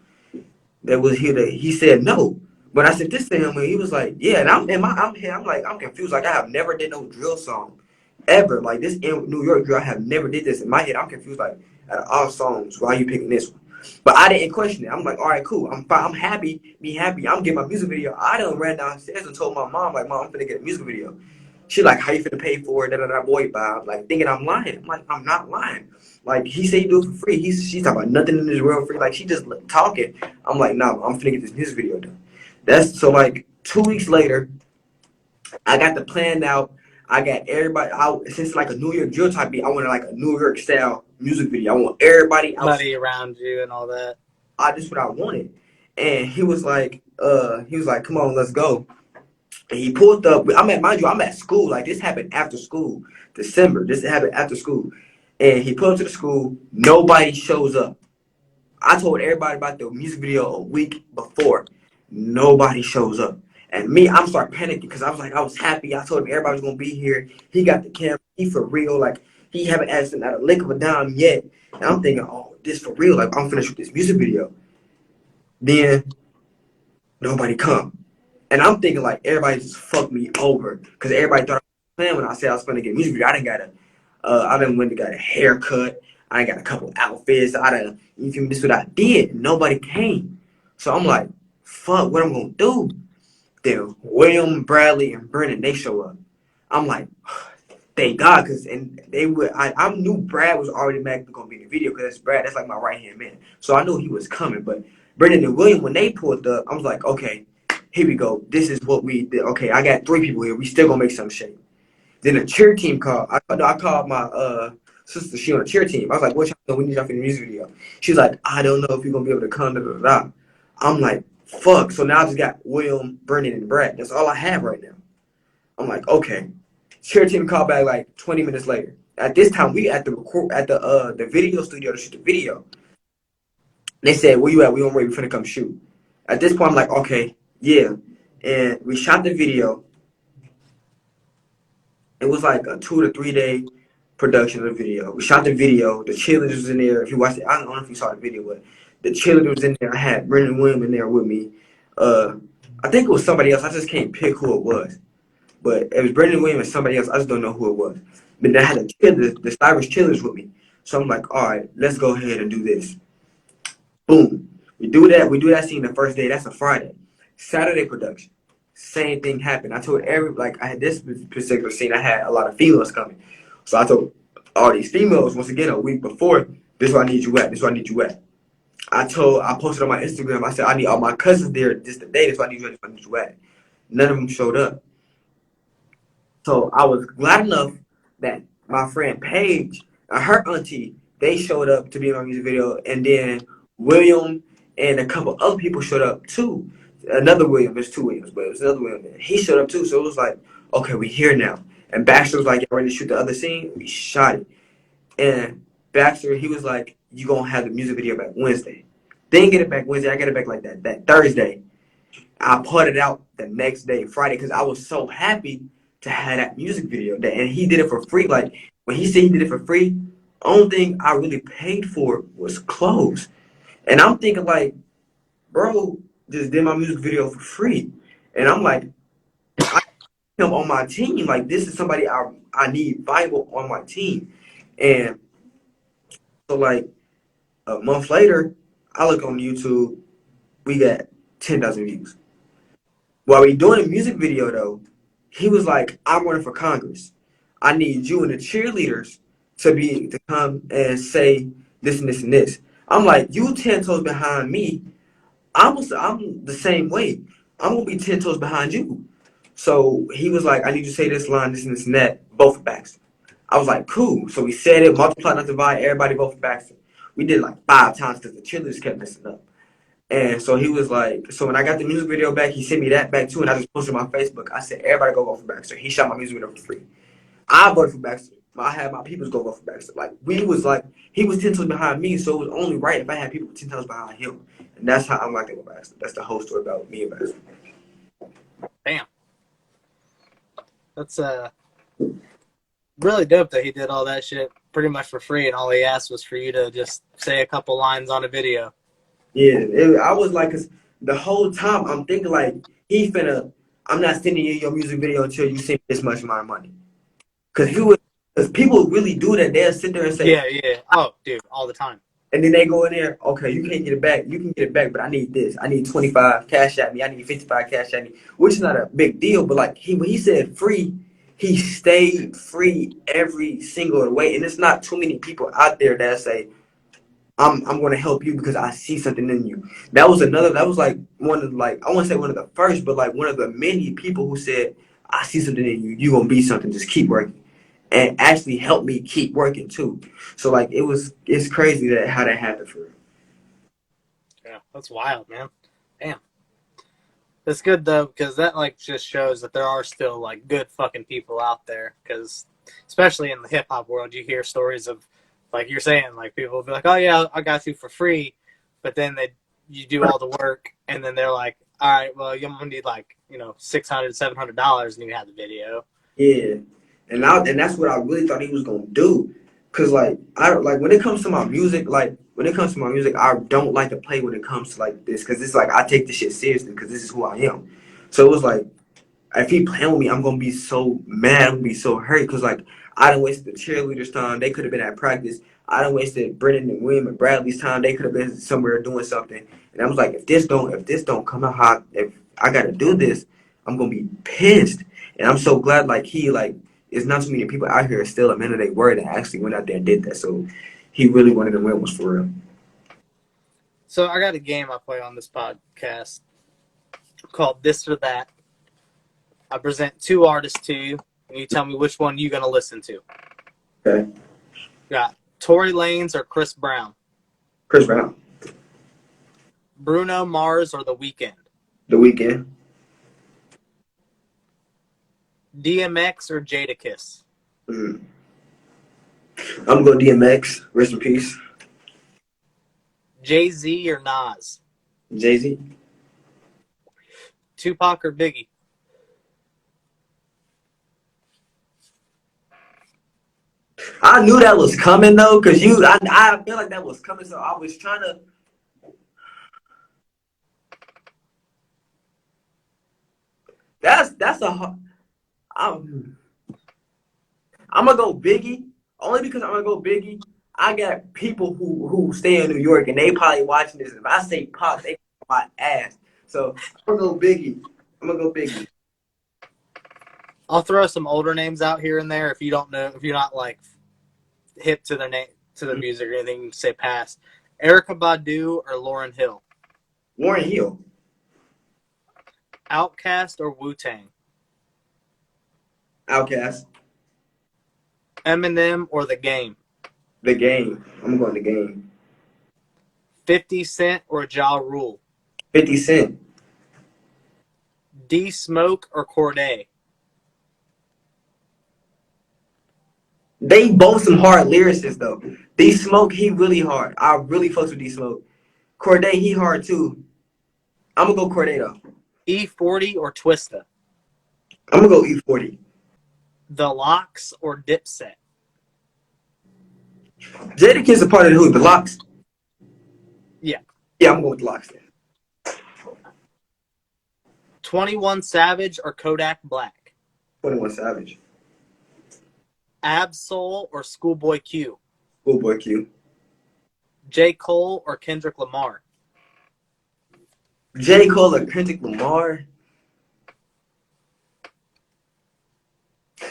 That was here that he said no. But I said this to him and he was like, yeah, and I'm here, I'm like, I'm confused. Like I have never did no drill song ever. Like this in New York drill, I have never did this. In my head, I'm confused, like out of all songs, why are you picking this one? But I didn't question it. I'm like, all right, cool. I'm fine. I'm happy. Be happy. I'm getting my music video. I done ran downstairs and told my mom, like, Mom, I'm finna get a music video. She like, how you finna pay for it? Da da da. Boy, Bob, like thinking I'm lying. I'm like, I'm not lying. Like he said, he do it for free. She's talking about nothing in this world free. Like she just talking. I'm like, no, I'm finna get this music video done. That's so like 2 weeks later, I got the plan out. I got everybody out. Since like a New York drill type beat, I wanted like a New York style music video. I want everybody out. Money around you and all that. Just what I wanted. And he was like, come on, let's go. And he pulled up. Mind you, I'm at school. Like this happened after school, December. This happened after school. And he pulled up to the school. Nobody shows up. I told everybody about the music video a week before. Nobody shows up. And me, I'm start panicking because I was like, I was happy. I told him everybody was gonna be here. He got the camera. He for real. Like he haven't asked him out a lick of a dime yet. And I'm thinking, oh, this for real. Like I'm finna shoot this music video. Then nobody come. And I'm thinking like everybody just fucked me over because everybody thought I was playing when I said I was gonna get music video. I done went and got a haircut. I ain't got a couple outfits. You feel me? This is what I did. Nobody came. So I'm like, fuck, what I'm gonna do? Then William, Bradley, and Brennan, they show up. I'm like, thank God, cause and they would. I knew Brad was already gonna be in the video because that's Brad. That's like my right hand man. So I knew he was coming. But Brennan and William, when they pulled up, I was like, okay, here we go. This is what we did. Okay, I got 3 people here. We still gonna make some shape. Then the cheer team called. I called my sister. She on the cheer team. I was like, "What y'all know? We need y'all for the music video." She's like, "I don't know if you're gonna be able to come." Da, da, da. I'm like, "Fuck!" So now I just got William, Brennan, and Brad. That's all I have right now. I'm like, okay. Cheer team called back like 20 minutes later. At this time, we at the video studio to shoot the video. They said, "Where you at? We on way. We finna come shoot." At this point, I'm like, "Okay, yeah." And we shot the video. It was like a 2 to 3 day production of the video. We shot the video. The cheerleaders was in there. If you watched it, I don't know if you saw the video, but the cheerleaders was in there. I had Brendan Williams in there with me. I think it was somebody else. I just can't pick who it was. but it was Brandon Williams and somebody else. I just don't know who it was. But they had the Stivers chillers with me. So I'm like, all right, let's go ahead and do this. Boom. We do that. We do that scene the first day. That's a Friday. Saturday production. Same thing happened. I told I had this particular scene. I had a lot of females coming. So I told all these females, once again, a week before, this is where I need you at. This is where I need you at. I posted on my Instagram. I said, I need all my cousins there just today. This is where I need you at. This is where I need you at. None of them showed up. So I was glad enough that my friend Paige and her auntie, they showed up to be in my music video. And then William and a couple other people showed up too. Another William, there's two Williams, but it was another William. He showed up too. So it was like, okay, we here now. And Baxter was like, "You ready to shoot the other scene?" We shot it. And Baxter, he was like, "You gonna have the music video back Wednesday." Didn't get it back Wednesday. I got it back like that Thursday. I put it out the next day, Friday, because I was so happy to have that music video. And he did it for free. Like when he said he did it for free, only thing I really paid for was clothes. And I'm thinking like, bro, just did my music video for free. And I'm like, I need him on my team. Like this is somebody I need viable on my team. And so like a month later, I look on YouTube, we got 10,000 views. While we doing a music video though, he was like, "I'm running for Congress. I need you and the cheerleaders to come and say this and this and this." I'm like, "You 10 toes behind me. I'm the same way. I'm gonna be 10 toes behind you." So he was like, "I need you to say this line, this and this and that, both for Baxter." I was like, "Cool." So we said it, multiply, not divide. Everybody vote for Baxter. We did it like 5 times because the cheerleaders kept messing up. And so he was like, so when I got the music video back, he sent me that back too, and I just posted on my Facebook. I said, everybody go vote for Baxter. He shot my music video for free. I voted for Baxter. I had my peoples go vote for Baxter. Like we was like, he was 10 toes behind me, so it was only right if I had people 10 toes behind him. And that's how I'm like that with Baxter. That's the whole story about me and Baxter. Damn, that's really dope that he did all that shit pretty much for free, and all he asked was for you to just say a couple lines on a video. Yeah, I was like, cause the whole time I'm thinking like, I'm not sending you your music video until you send me this much amount of money. Cause people really do that. They'll sit there and say, Yeah, yeah. Oh, dude, all the time. and then they go in there, okay, you can't get it back. You can get it back, but I need this. I need 25 cash at me. I need 55 cash at me, which is not a big deal. But like when he said free, he stayed free every single way. And it's not too many people out there that say, I'm going to help you because I see something in you. That was like one of like, I want to say one of the first, but like one of the many people who said, I see something in you. You're going to be something. Just keep working. And actually help me keep working too. So like it's crazy that how that happened for real. Yeah, that's wild, man. Damn. That's good though, because that like just shows that there are still like good fucking people out there. Because especially in the hip hop world, you hear stories of like you're saying, like people will be like, "Oh yeah, I got you for free," but then you do all the work, and then they're like, "All right, well you're gonna need like $600, $700, and you have the video." Yeah, and that's what I really thought he was gonna do, cause like I like when it comes to my music, I don't like to play when it comes to like this, cause it's like I take this shit seriously, cause this is who I am. So it was like if he playing with me, I'm gonna be so mad, I'm gonna be so hurt, cause like I done wasted the cheerleaders' time. They could have been at practice. I done wasted Brendan and William and Bradley's time. They could have been somewhere doing something. And I was like, if this don't come out hot, if I gotta do this, I'm gonna be pissed. And I'm so glad like he like it's not too many people out here still a man of their word and actually went out there and did that. So he really wanted to win was for real. So I got a game I play on this podcast called This or That. I present two artists to you, and you tell me which one you're gonna listen to. Okay. Got Tory Lanez or Chris Brown, Chris Brown. Bruno Mars or The Weeknd, The Weeknd. DMX or Jadakiss, Mm. I'm gonna go DMX. Rest in peace. Jay-Z or Nas, Jay-Z. Tupac or Biggie, I knew that was coming though, cause I feel like that was coming, so I was trying to. That's a. I'm, I'm gonna go Biggie. Only because I'm gonna go Biggie. I got people who stay in New York and they probably watching this. If I say Pop, they my ass. So I'm gonna go Biggie. I'm gonna go Biggie. I'll throw some older names out here and there if you don't know, if you're not like hip to their name to the music or anything. You can say pass. Erica Badu or Lauryn Hill. Warren Hill. Outkast or Wu Tang. Outcast. Eminem or The Game. The Game. I'm going the Game. 50 Cent or Ja Rule. 50 Cent. D Smoke or Cordae. They both some hard lyricists though. D Smoke, he really hard. I really fucks with D Smoke. Cordae, he hard too. I'm gonna go Cordae though. E40 or Twista. I'm gonna go E40. The Locks or Dipset. Jadakiss a part of the who? The Locks? Yeah. Yeah, I'm going with the Locks then. 21 Savage or Kodak Black. 21 Savage. Absol or Schoolboy Q. Schoolboy Q. J. Cole or Kendrick Lamar. J. Cole or Kendrick Lamar.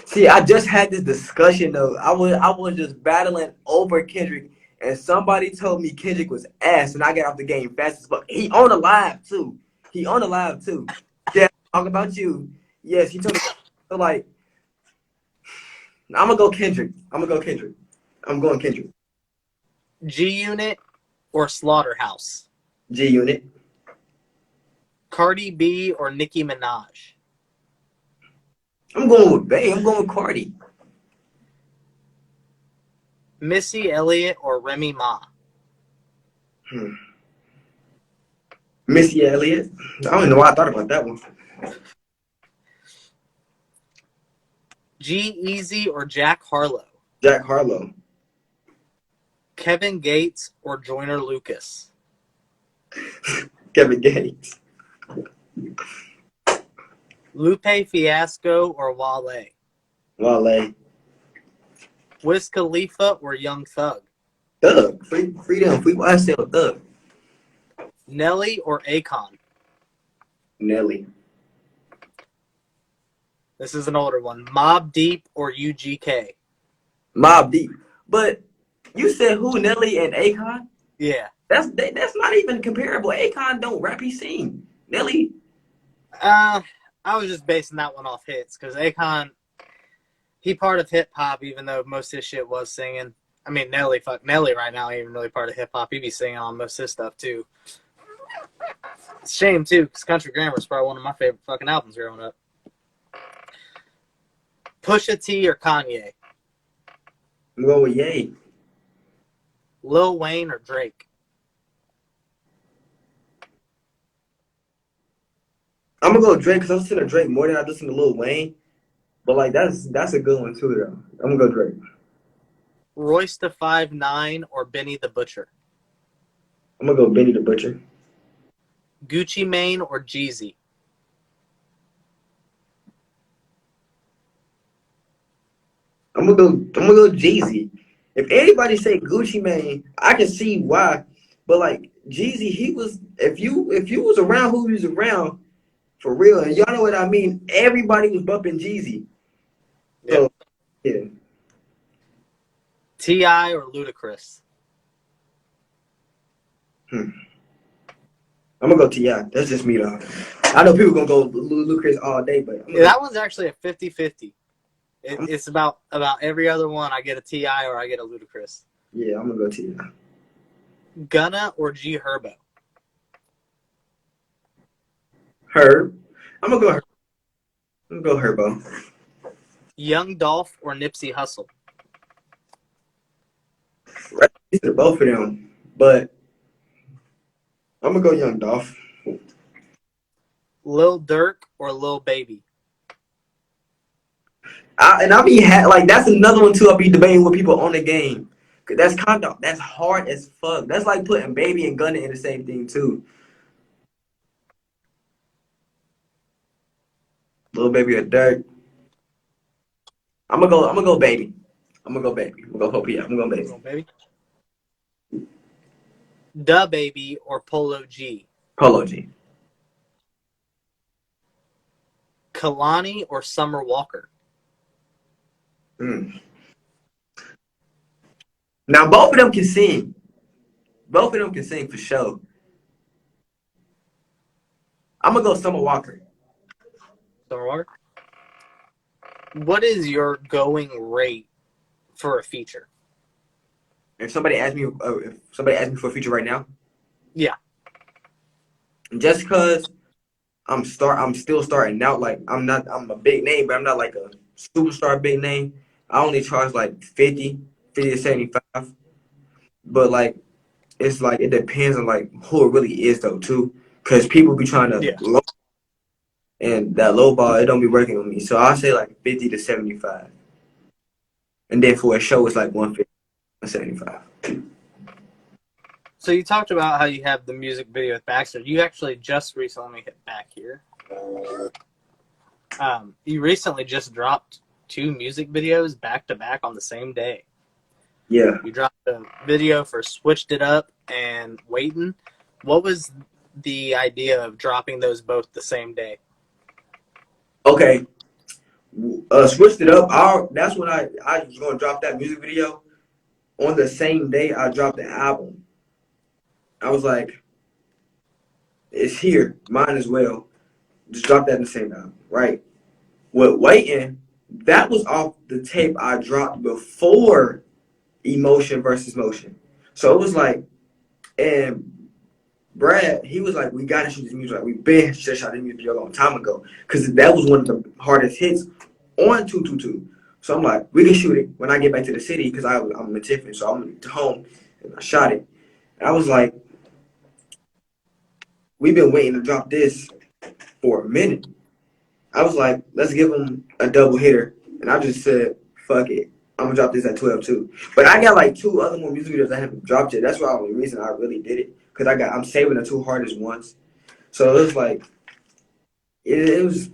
See, I just had this discussion though. I was just battling over Kendrick, and somebody told me Kendrick was ass, and I got off the game fast as fuck. He on the live too. He on the live too. Yeah, talk about you. Yes, he told me. So like, I'm gonna go Kendrick. I'm going Kendrick. G Unit or Slaughterhouse. G Unit. Cardi B or Nicki Minaj. I'm going with Bay. I'm going with Cardi. Missy Elliott or Remy Ma. Missy Elliott. I don't even know why I thought about that one. G-Eazy or Jack Harlow. Jack Harlow. Kevin Gates or Joyner Lucas. Kevin Gates. Lupe Fiasco or Wale. Wale. Wiz Khalifa or Young Thug. Thug. Free them. Free YSL. Thug. Nelly or Akon. Nelly. This is an older one. Mobb Deep or UGK. Mobb Deep. But you said who? Nelly and Akon? Yeah. That's not even comparable. Akon don't rap. He sing. Nelly. I was just basing that one off hits because Akon, he part of hip hop, even though most of his shit was singing. I mean, Nelly right now ain't even really part of hip hop. He be singing on most of his stuff too. It's a shame too, because Country Grammar is probably one of my favorite fucking albums growing up. Pusha T or Kanye. I'm going with Ye. Lil Wayne or Drake. I'm gonna go Drake because I listen to Drake more than I listen to Lil Wayne. But like that's a good one too though. I'm gonna go Drake. Royce the 5'9" or Benny the Butcher. I'm gonna go Benny the Butcher. Gucci Mane or Jeezy. I'm gonna go Jeezy. If anybody say Gucci Mane, I can see why. But like Jeezy, he was if you was around who he was around for real, and y'all know what I mean. Everybody was bumping Jeezy. So yeah. T.I. or Ludacris. I'm gonna go T.I. That's just me though. I know people gonna go Ludacris all day, but That one's actually a 50-50. It's about every other one. I get a T.I. or I get a Ludacris. Yeah, I'm gonna go T.I. Gunna or G Herbo. Herb. I'm gonna go Herb. I'm gonna go Herbo. Young Dolph or Nipsey Hussle. Right to both of them, but I'm gonna go Young Dolph. Lil Durk or Lil Baby. I'll be like that's another one too. I'll be debating with people on the game. Cause that's hard as fuck. That's like putting Baby and Gunna in the same thing too. Lil Baby or Durk. I'm gonna go baby. I'm gonna go baby. I'm gonna go hope yeah. I'm gonna go We're baby. going baby. Da Baby or Polo G? Polo G. Kalani or Summer Walker? Mm. Now both of them can sing. Both of them can sing for sure. I'm gonna go Summer Walker. Summer Walker. What is your going rate for a feature? If somebody asks me for a feature right now, Yeah. just cause I'm still starting out. Like I'm a big name, but I'm not like a superstar big name. I only charge like 50 to 75. But like it's like it depends on like who it really is though too. Cause people be trying to Yeah. low and that low ball it don't be working on me. So I say like 50 to 75. And then for a show it's like 150 to 75. So you talked about how you have the music video with Baxter. You actually just recently, let me hit back here. You recently just dropped 2 music videos back to back on the same day. Yeah. You dropped a video for Switched It Up and Waitin'. What was the idea of dropping those both the same day? Okay. Switched it up. That's when I was gonna drop that music video on the same day I dropped the album. I was like, it's here, mine as well. Just drop that in the same album, right? With Waiting, that was off the tape I dropped before Emotion versus Motion. So it was like, and Brad, he was like, we gotta shoot this music. Like we been should shot this music video a long time ago, because that was one of the hardest hits on 222. So I'm like, we can shoot it when I get back to the city, because I'm in Tiffany, so I'm home and I shot it. And I was like, we've been waiting to drop this for a minute. I was like, let's give him a double hitter. And I just said, fuck it. I'm gonna drop this at 12 too. But I got like 2 other more music videos I haven't dropped yet. That's why the only reason I really did it. Cause I'm saving the 2 hardest ones. So it was like it was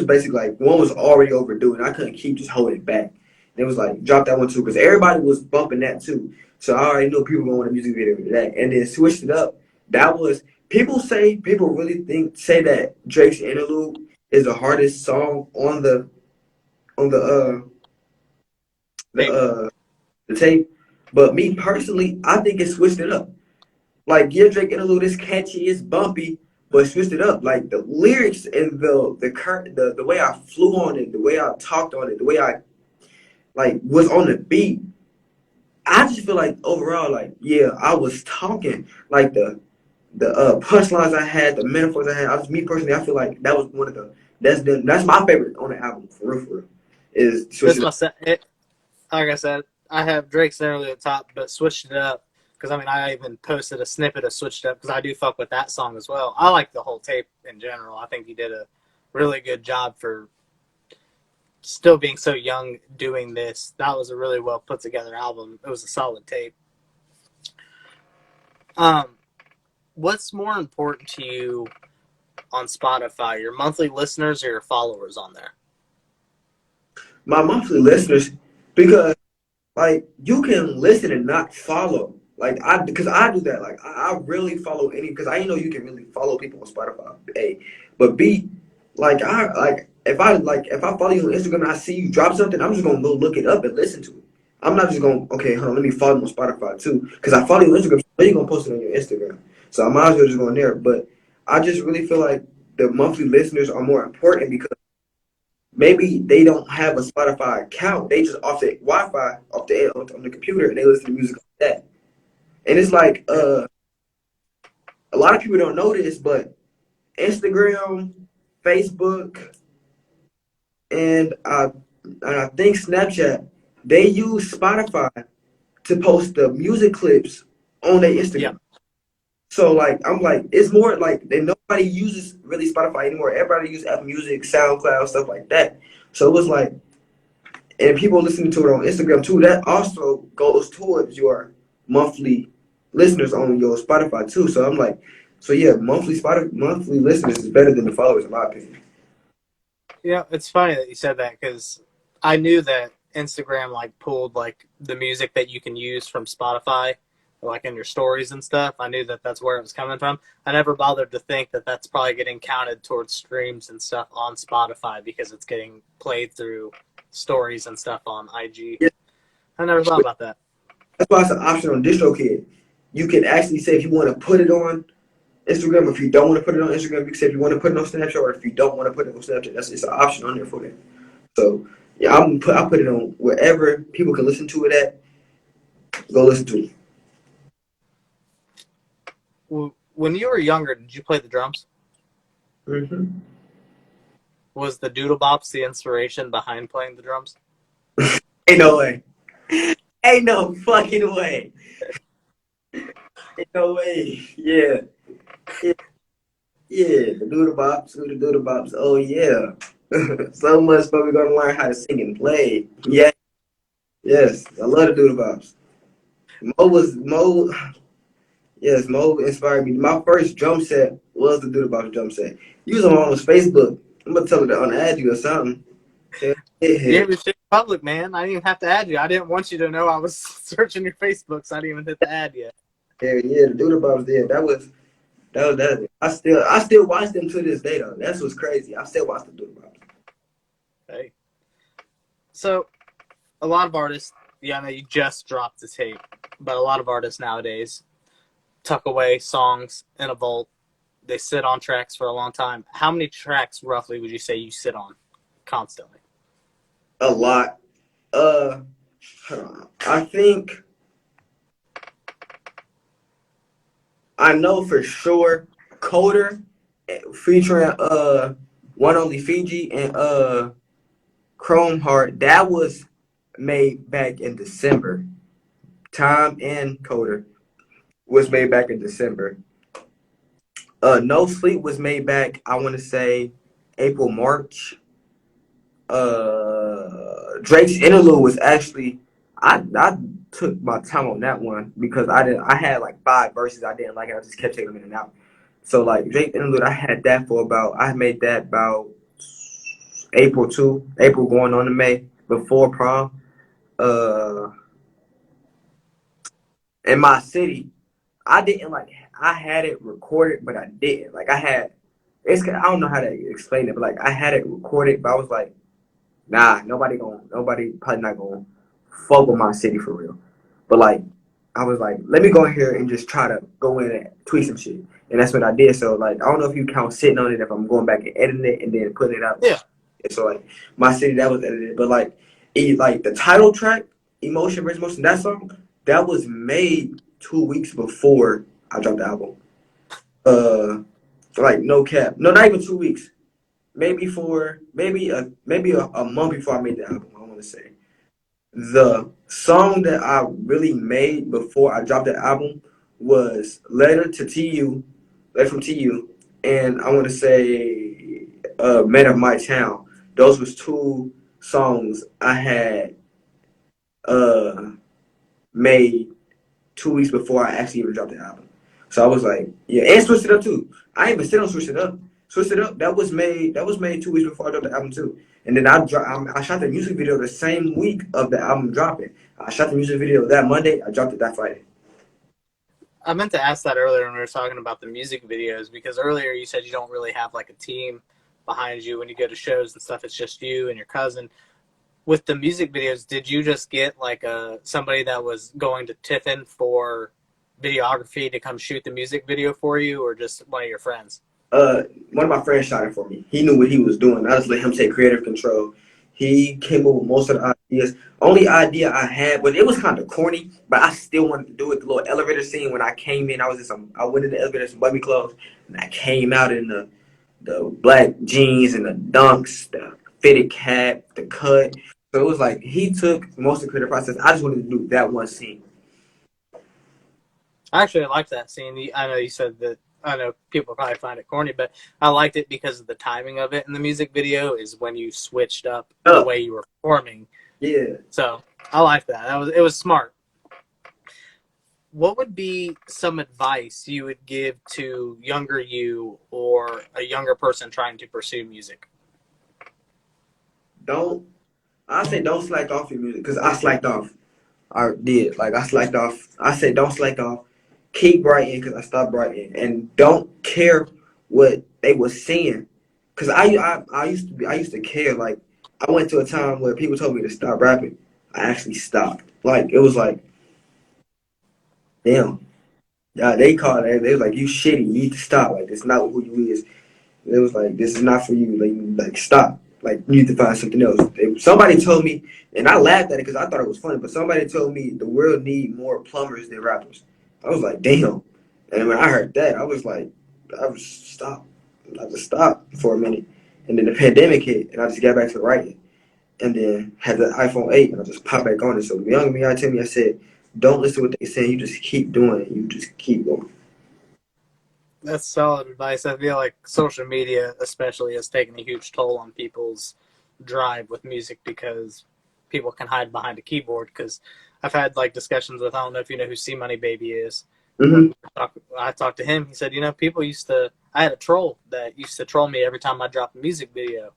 basically like one was already overdue and I couldn't keep just holding it back. And it was like drop that one too, because everybody was bumping that too. So I already knew people were going to music video for that. And then switched it up. That was people really say that Drake's interlude is the hardest song on the Tape. uh the tape. But me personally, I think it switched it up. Like yeah, Drake interlude is catchy, it's bumpy, but switched it up. Like the lyrics and the way I flew on it, the way I talked on it, the way I like was on the beat. I just feel like overall, like yeah, I was talking like the punchlines I had, the metaphors I had. Me personally, I feel like that was one of that's my favorite on the album for real. Is This switching up. must it, like I said, I have Drake's nearly at the top, but Switched It Up because I mean I even posted a snippet of Switched Up because I do fuck with that song as well. I like the whole tape in general. I think he did a really good job for still being so young doing this. That was a really well put together album. It was a solid tape. Um, what's more important to you on Spotify, your monthly listeners or your followers on there? My monthly listeners, because like you can listen and not follow. Like because I do that. Like I really follow any because I know you can really follow people on Spotify. A, but B, if I follow you on Instagram and I see you drop something, I'm just gonna go look it up and listen to it. I'm not just gonna okay, hold on, let me follow you on Spotify too. Because I follow you on Instagram, so you're gonna post it on your Instagram. So I might as well just go in there. But I just really feel like the monthly listeners are more important because maybe they don't have a Spotify account. They just off the Wi-Fi off the on the computer and they listen to music like that. And it's like a lot of people don't know this, but Instagram, Facebook, and I think Snapchat, they use Spotify to post the music clips on their Yeah. Instagram. So like I'm like it's more like that nobody uses really Spotify anymore. Everybody uses Apple Music, SoundCloud, stuff like that. So it was like and people listening to it on Instagram too, that also goes towards your monthly listeners on your Spotify too. So I'm like, so yeah, monthly listeners is better than the followers in my opinion. Yeah, it's funny that you said that because I knew that Instagram like pulled like the music that you can use from Spotify, like in your stories and stuff. I knew that that's where it was coming from. I never bothered to think that that's probably getting counted towards streams and stuff on Spotify because it's getting played through stories and stuff on IG. Yeah, I never thought about that. that's why it's an option on DistroKid. You can actually say if you want to put it on Instagram, if you don't want to put it on Instagram, you can say if you want to put it on Snapchat, or if you don't want to put it on Snapchat. That's it's an option on there for that. So yeah, I put it on wherever people can listen to it at. Go listen to it. When you were younger, did you play the drums? Mm-hmm. Was the doodle bops the inspiration behind playing the drums? Ain't no way. Ain't no fucking way. Ain't no way. Yeah. Yeah. Yeah. The doodle bops. Who the doodle bops? Oh yeah. So much, but we're gonna learn how to sing and play. Yeah. Yes. I love the doodle bops. Mo. Yes, Mo inspired me. My first drum set was the doodle bops drum set. You was on my mom's Facebook. I'm gonna tell her to unadd you or something. Hell Yeah, yeah. it was just public, man. I didn't even have to add you. I didn't want you to know I was searching your Facebook, so I didn't even hit the add yet. Yeah, the doodle bops there. That. I still watch them to this day though. That's what's crazy. I still watch the doodle bops. Hey. So, a lot of artists, yeah, I know you just dropped the tape, but a lot of artists nowadays tuck away songs in a vault. They sit on tracks for a long time. How many tracks, roughly, would you say you sit on constantly? A lot. Uh, hold on. I think I know for sure. Coder featuring One Only Fiji and Chrome Heart. That was made back in December. Time and Coder was made back in December. No Sleep was made back, I want to say, April, March. Drake's Interlude was actually, I took my time on that one because I had like 5 verses I didn't like, and I just kept taking them in and out. So like Drake's Interlude, I had that for about, I made that about April going on to May, before prom. Uh, in my city, I didn't like. I had it recorded, but I didn't. Like I had. I don't know how to explain it, but like I had it recorded, but I was like, nah, nobody probably not gonna fuck with my city for real. But like, I was like, let me go in here and just try to go in and tweak some shit, and that's what I did. So like, I don't know if you count sitting on it if I'm going back and editing it and then putting it out. Yeah. And so like, my city that was edited, but like, like the title track, Emotion versus Motion, that song, that was made 2 weeks before I dropped the album. Uh, like no cap, no, not even 2 weeks. Maybe a month before I made the album. I want to say the song that I really made before I dropped the album was Letter from TU, and I want to say Man of My Town. Those was 2 songs I had uh made 2 weeks before I actually even dropped the album. So I was like, yeah, and Switch It Up too. I ain't even still on Switch It Up. Switch It Up, that was made 2 weeks before I dropped the album too. And then I shot the music video the same week of the album dropping. I shot the music video that Monday. I dropped it that Friday. I meant to ask that earlier when we were talking about the music videos because earlier you said you don't really have like a team behind you when you go to shows and stuff. It's just you and your cousin. With the music videos, did you just get like somebody that was going to Tiffin for videography to come shoot the music video for you, or just one of your friends? Uh, One of my friends shot it for me. He knew what he was doing. I just let him take creative control. He came up with most of the ideas. Only idea I had, but it was kind of corny, but I still wanted to do it. The little elevator scene when I came in, I went in the elevator in some buggy clothes, and I came out in the black jeans and the dunks, the fitted cap, the cut. So it was like he took most of the creative process. I just wanted to do that one scene. Actually, I liked that scene. I know you said that. I know people probably find it corny, but I liked it because of the timing of it in the music video is when you switched up the Oh, way you were performing. yeah. So I liked that. It was smart. What would be some advice you would give to younger you or a younger person trying to pursue music? Don't I say don't slack off your music because I slacked off. I did. Like I slacked off. I said don't slack off. Keep writing because I stopped writing and don't care what they was saying. Cause I used to be I used to care. Like I went to a time where people told me to stop rapping. I actually stopped. Like it was like damn. Yeah, they called it. They was like you shitty. You need to stop. Like it's not who you is. It was like, this is not for you. Like stop. Like, you need to find something else. Somebody told me, and I laughed at it because I thought it was funny, but somebody told me the world need more plumbers than rappers. I was like, damn. And when I heard that, I was like, I was stopped. I just stopped for a minute. And then the pandemic hit, and I just got back to writing. And then had the iPhone 8, and I just popped back on it. So the younger me, I tell me, I said, don't listen to what they say. You just keep doing it. You just keep going. That's solid advice. I feel like social media, especially, has taken a huge toll on people's drive with music because people can hide behind a keyboard. Because I've had like discussions with, I don't know if you know who C Money Baby is. Mm-hmm. When I talked to him, he said, people used to. I had a troll that used to troll me every time I dropped a music video.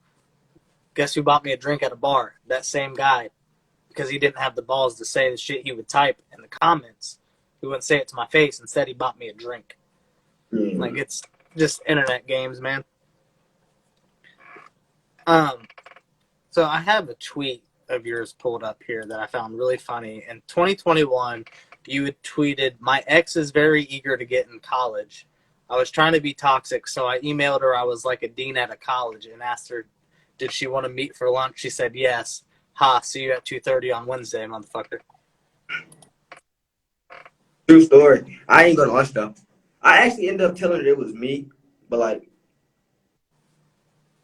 Guess who bought me a drink at a bar? That same guy, because he didn't have the balls to say the shit he would type in the comments. He wouldn't say it to my face. Instead, he bought me a drink. Like, Mm-hmm. it's just internet games, man. Um, so I have a tweet of yours pulled up here that I found really funny. In 2021, you had tweeted, "My ex is very eager to get in college. I was trying to be toxic, so I emailed her. I was like a dean at a college and asked her, did she want to meet for lunch? She said yes. Ha, see you at 2:30 on Wednesday, motherfucker." True story. I ain't gonna lunch though. I actually ended up telling her it was me, but like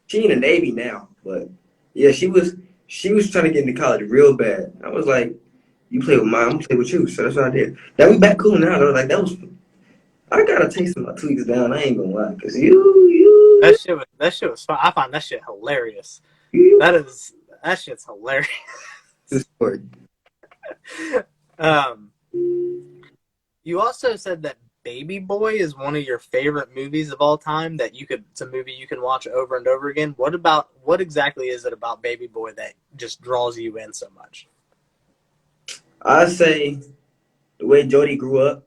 she in the Navy now. But yeah, she was trying to get into college real bad. I was like, you play with mine, I'm gonna play with you. So that's what I did. Now we back cool now though. Like that was I gotta take some of my tweets down. I ain't gonna lie, cause That shit was fun. I find that shit hilarious. you That shit's hilarious. this story. Um, you also said that Baby Boy is one of your favorite movies of all time. It's a movie you can watch over and over again. What exactly is it about Baby Boy that just draws you in so much? I say the way Jody grew up.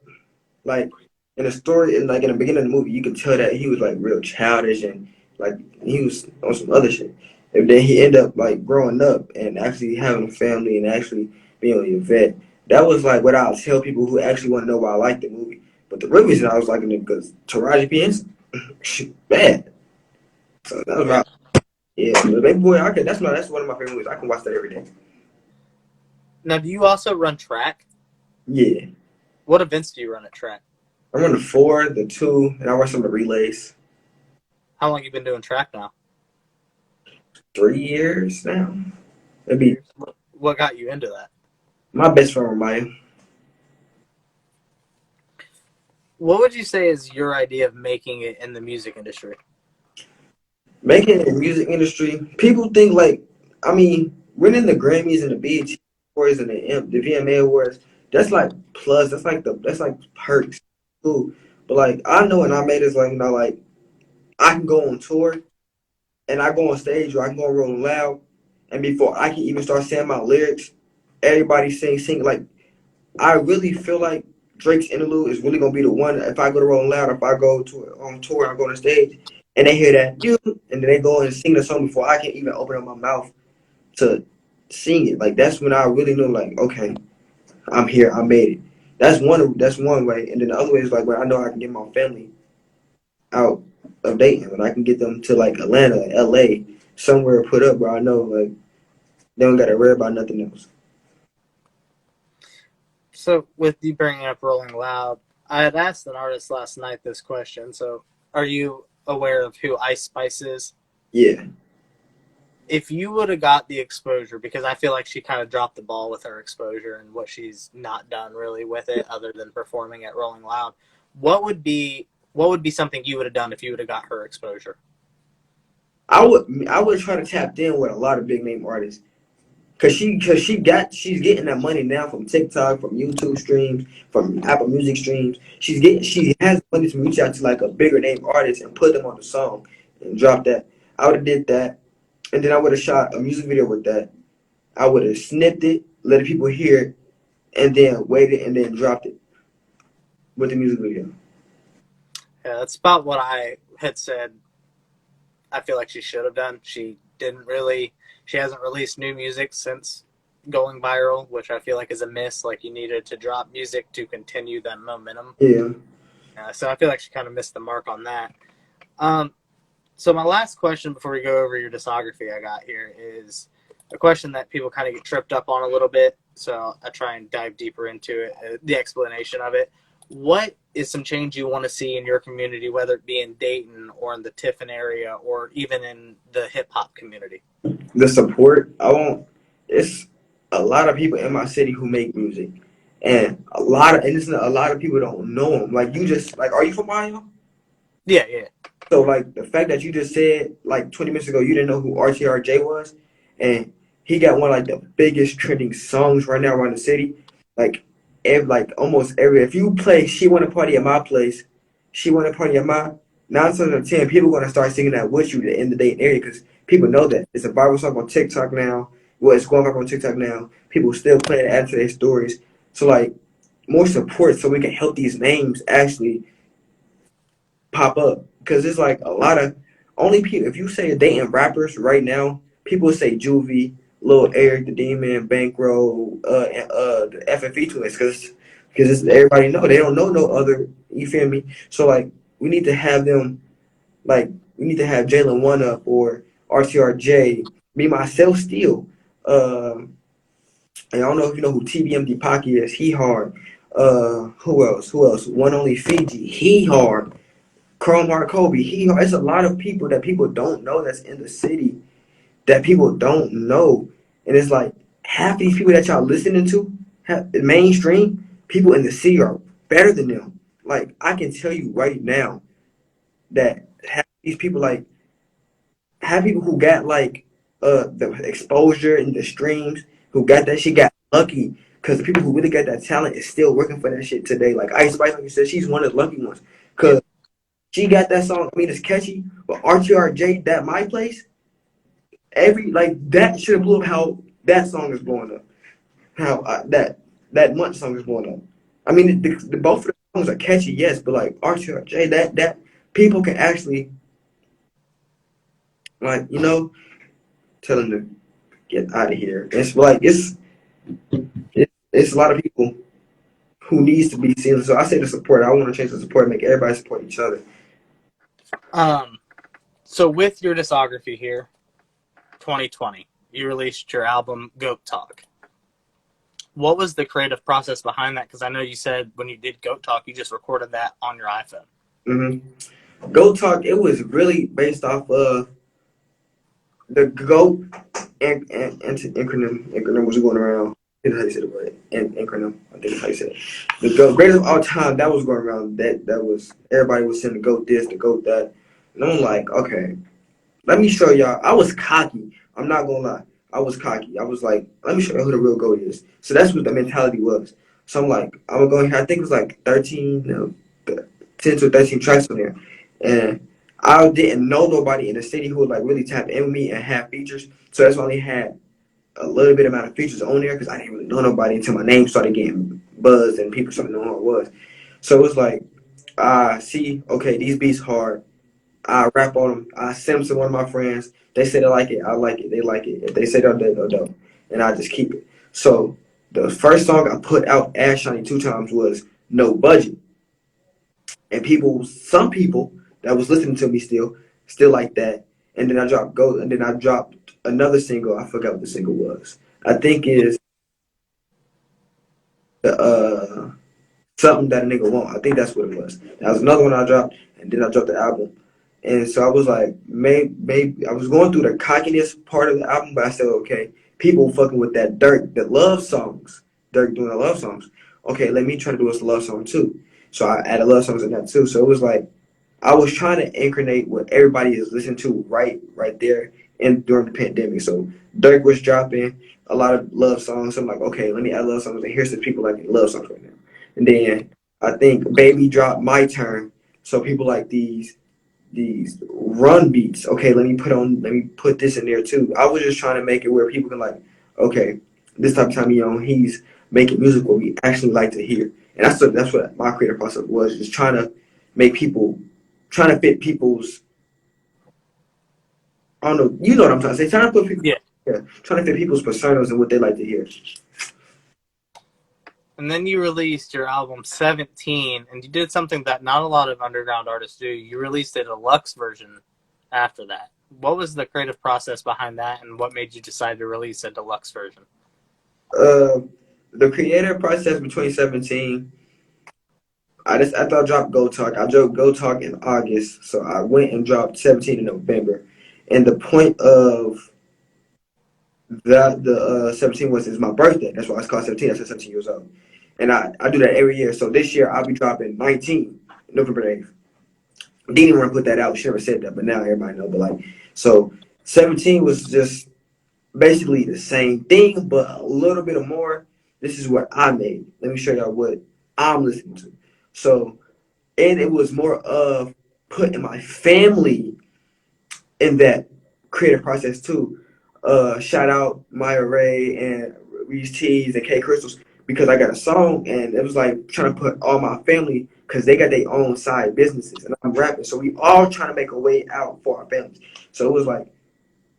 Like in the story, and like in the beginning of the movie, you could tell that he was like real childish and like he was on some other shit. And then he ended up like growing up and actually having a family and actually being a vet. That was like what I'll tell people who actually want to know why I like the movie. But the real reason I was liking it because Taraji P. Henson, she bad. So that was Yeah. right. Yeah, the Baby Boy. I can. That's one of my favorite movies. I can watch that every day. Now, do you also run track? Yeah, What events do you run at track? I'm on the 4, the 2, and I watch some of the relays. How long you been doing track now? 3 years now. It'd Three be years. What got you into that? my best friend Maya. What would you say is your idea of making it in the music industry? Making it in the music industry, people think like, I mean, winning the Grammys and the BET Awards and the VMA Awards, that's like plus, that's like perks, cool. But like, I know when I made this, like, like I can go on tour and I go on stage or I can go Rolling Loud, and before I can even start saying my lyrics, everybody sing like I really feel like Drake's interlude is really gonna be the one. If I go to Rolling Loud, if I go to on tour, I go on stage, and they hear that you, and then they go and sing the song before I can even open up my mouth to sing it. Like that's when I really know, like, okay, I'm here, I made it. That's one way, and then the other way is like when I know I can get my family out of Dayton, and I can get them to like Atlanta, LA, somewhere put up where I know like they don't gotta worry about nothing else. So, with you bringing up Rolling Loud, I had asked an artist last night this question. So, are you aware of who Ice Spice is? Yeah, If you would have got the exposure, because I feel like she kind of dropped the ball with her exposure and what she's not done really with it, other than performing at Rolling Loud, what would be something you would have done if you would have got her exposure? I would try to tap in with a lot of big name artists. She's getting that money now from TikTok, from YouTube streams, from Apple Music streams. She has money to reach out to like a bigger name artist and put them on the song and drop that. I would have did that, and then I would have shot a music video with that, I would have snipped it, let the people hear it, and then waited and then dropped it with the music video. Yeah, that's about what I had said. I feel like she should have done. She didn't really. She hasn't released new music since going viral, which I feel like is a miss. Like you needed to drop music to continue that momentum. Yeah. So I feel like she kind of missed the mark on that. Um, so my last question before we go over your discography I got here is a question that people kind of get tripped up on a little bit. So I try and dive deeper into it, the explanation of it. What is some change you want to see in your community, whether it be in Dayton or in the Tiffin area or even in the hip hop community? The support, I want, it's a lot of people in my city who make music. And a lot of people don't know them. Like you just like, are you from Ohio? Yeah, yeah. So like the fact that you just said like 20 minutes ago you didn't know who RTRJ was, and he got one of like the biggest trending songs right now around the city. Like like almost every if you play "She Wanna Party at My Place," "She Wanna Party at My," 9 times out of 10 people gonna start singing that with you in the Dayton area because people know that it's a viral song on TikTok now. Well, it's going up on TikTok now. People still playing it, add to their stories. So like more support so we can help these names actually pop up because it's like a lot of only people. If you say dating rappers right now, people say Juvie, Lil Eric, the Demon, Bankroll, and the FFE twins because everybody know they don't know no other. You feel me? So like we need to have them like we need to have Jalen One Up or RTRJ, me myself still. And I don't know if you know who TBMD Pocky is. He hard. Who else? Who else? One Only Fiji. He hard. Chrome Heart Kobe. It's a lot of people that people don't know that's in the city that people don't know. And it's like half these people that y'all listening to, mainstream, people in the city are better than them. Like I can tell you right now that half these people like have people who got like the exposure and the streams who got that shit got lucky because the people who really got that talent is still working for that shit today. Like Ice Spice, like you said, she's one of the lucky ones. Yeah. Cause she got that song. I mean, it's catchy, but RTRJ, that My Place, every like that should have blew up. How that song is blowing up. How that Munch song is blowing up. I mean, the both of the songs are catchy, yes, but like RTRJ, that people can actually like tell them to get out of here. It's like it's a lot of people who needs to be seen. So I say the support. I want to change the support, make everybody support each other. Um, so with your discography here, 2020, you released your album Goat Talk. What was the creative process behind that? Because I know you said when you did Goat Talk, you just recorded that on your iPhone. Go Talk. It was really based off the GOAT and acronym was going around. I think how you said it, right? And acronym. I think that's how you said it. The GOAT, greatest of all time. That was going around. That was everybody was saying the GOAT this, the GOAT that, and I'm like, okay, let me show y'all. I was cocky. I'm not gonna lie. I was cocky. I was like, let me show you who the real GOAT is. So that's what the mentality was. So I'm like, I'm gonna go here. I think it was like 13, 10 to 13 tracks on there, and I didn't know nobody in the city who would like really tap in with me and have features. So that's why I only had a little bit amount of features on there because I didn't really know nobody until my name started getting buzzed and people started knowing who I was. So it was like, see, okay, these beats hard. I rap on them. I send them to one of my friends. They say they like it. I like it. They like it. If they say they'll do. And I just keep it. So the first song I put out, Ash Shawnny 2 times, was No Budget. And some people that was listening to me still like that. And then I dropped Go. And then I dropped another single. I forgot what the single was. I think is the something that a nigga want. I think that's what it was. That was another one I dropped, and then I dropped the album. And so I was like, maybe I was going through the cockiness part of the album, but I said, okay, people fucking with that Dirk, the love songs, Dirk doing the love songs. Okay, let me try to do a love song too. So I added love songs in that too. So it was like I was trying to incarnate what everybody is listening to right there and during the pandemic. So Dirk was dropping a lot of love songs. So I'm like, okay, let me add love songs, and here's the people like love songs right now. And then I think Baby dropped My Turn. So people like these run beats. Okay, let me put this in there too. I was just trying to make it where people can like, okay, this type of time he's making music what we actually like to hear. And that's what my creative process was, just trying to make people, trying to fit people's, I don't know, you know what I'm trying to say, trying to put people, Yeah. yeah, trying to fit people's personas and what they like to hear. And then you released your album 17, and you did something that not a lot of underground artists do. You released a deluxe version after that. What was the creative process behind that, and what made you decide to release a deluxe version? Uh, the creative process between 17, after I dropped Go Talk, I dropped Go Talk in August, so I went and dropped 17 in November. And the point of the 17 was is my birthday. That's why it's called 17. I said 17 years old, and I do that every year. So this year I'll be dropping 19 November 8th. Didn't even want to put that out. She never said that, but now everybody know. But like, so 17 was just basically the same thing, but a little bit of more. This is what I made. Let me show y'all what I'm listening to. So, and it was more of putting my family in that creative process too. Shout out Maya Ray and Reese Tees and K Crystals, because I got a song and it was like trying to put all my family, because they got their own side businesses and I'm rapping. So we all trying to make a way out for our families. So it was like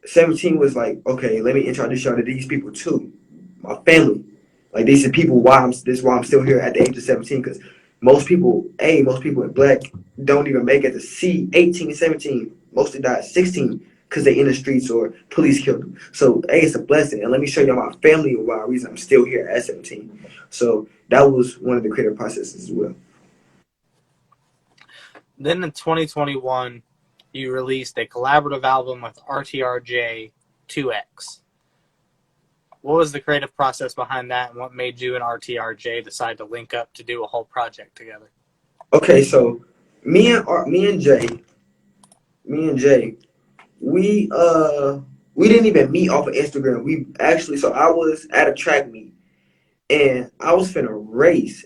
17 was like, okay, let me introduce y'all to these people too, my family. Like these are people this is why I'm still here at the age of 17, because most people in black don't even make it to see 18, 17. Mostly die at 16 because they in the streets or police killed them. So hey, it's a blessing. And let me show y'all my family and why reason I'm still here at 17. So that was one of the creative processes as well. Then in 2021, you released a collaborative album with RTRJ 2X. What was the creative process behind that, and what made you and RTRJ decide to link up to do a whole project together? Okay, so me and me and Jay, we we didn't even meet off of Instagram. We actually, so I was at a track meet and I was finna race.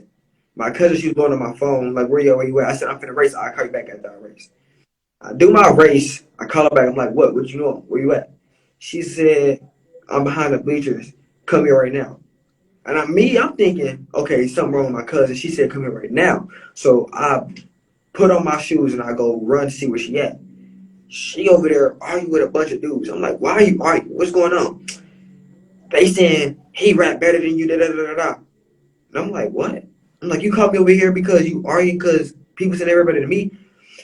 My cousin, she was blowing on my phone, like, where you at? I said, I'm finna race. I'll call you back after I race. I do my race. I call her back. I'm like, what you doing? Where you at? She said, I'm behind the bleachers. Come here right now. And I'm thinking, okay, something wrong with my cousin. She said, come here right now. So I put on my shoes and I go run to see where she at. She over there arguing with a bunch of dudes. I'm like, why are you arguing? What's going on? They saying he rap better than you, da da da da da. And I'm like, what? I'm like, you called me over here because you arguing because people said they rap better than me.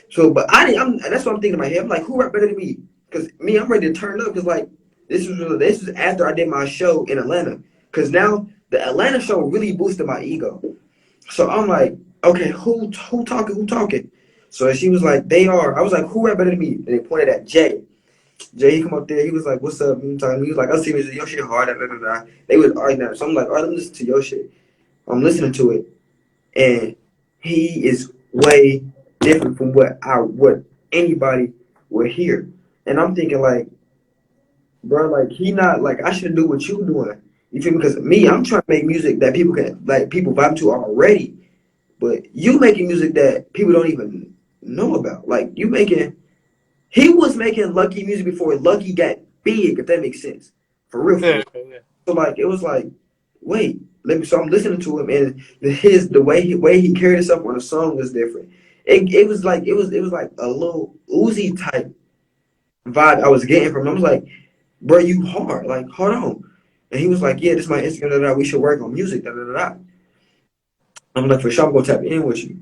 So, but I didn't. That's what I'm thinking in my head. I'm like, who rap better than me? Because me, I'm ready to turn up. Because like, this was after I did my show in Atlanta. Because now the Atlanta show really boosted my ego. So I'm like, okay, who talking? Who talking? So she was like, they are. I was like, who rap better than me? And they pointed at Jay. Jay, he come up there. He was like, "What's up?" He was like, "I see your shit hard." Da, da, da, da. They was arguing. So I'm like, "All right, let me listen to your shit." I'm listening to it, and he is way different from what anybody would hear. And I'm thinking like, bro, like he not like I should do what you doing. You feel me? Because me, I'm trying to make music that people vibe to already. But you making music that people don't even know about. Like you making he was making Lucky music before Lucky got big, if that makes sense. For real, for Yeah, real. yeah. So like it was like, wait, let me so I'm listening to him and the way he carried himself on the song was different. It was like it was like a little Uzi type vibe I was getting from him. I was like, bro, you hard. Like, hold on. And he was like, yeah, this is my Instagram, da, da, da. We should work on music, da da da da. I'm like, for sure, I'm gonna tap in with you.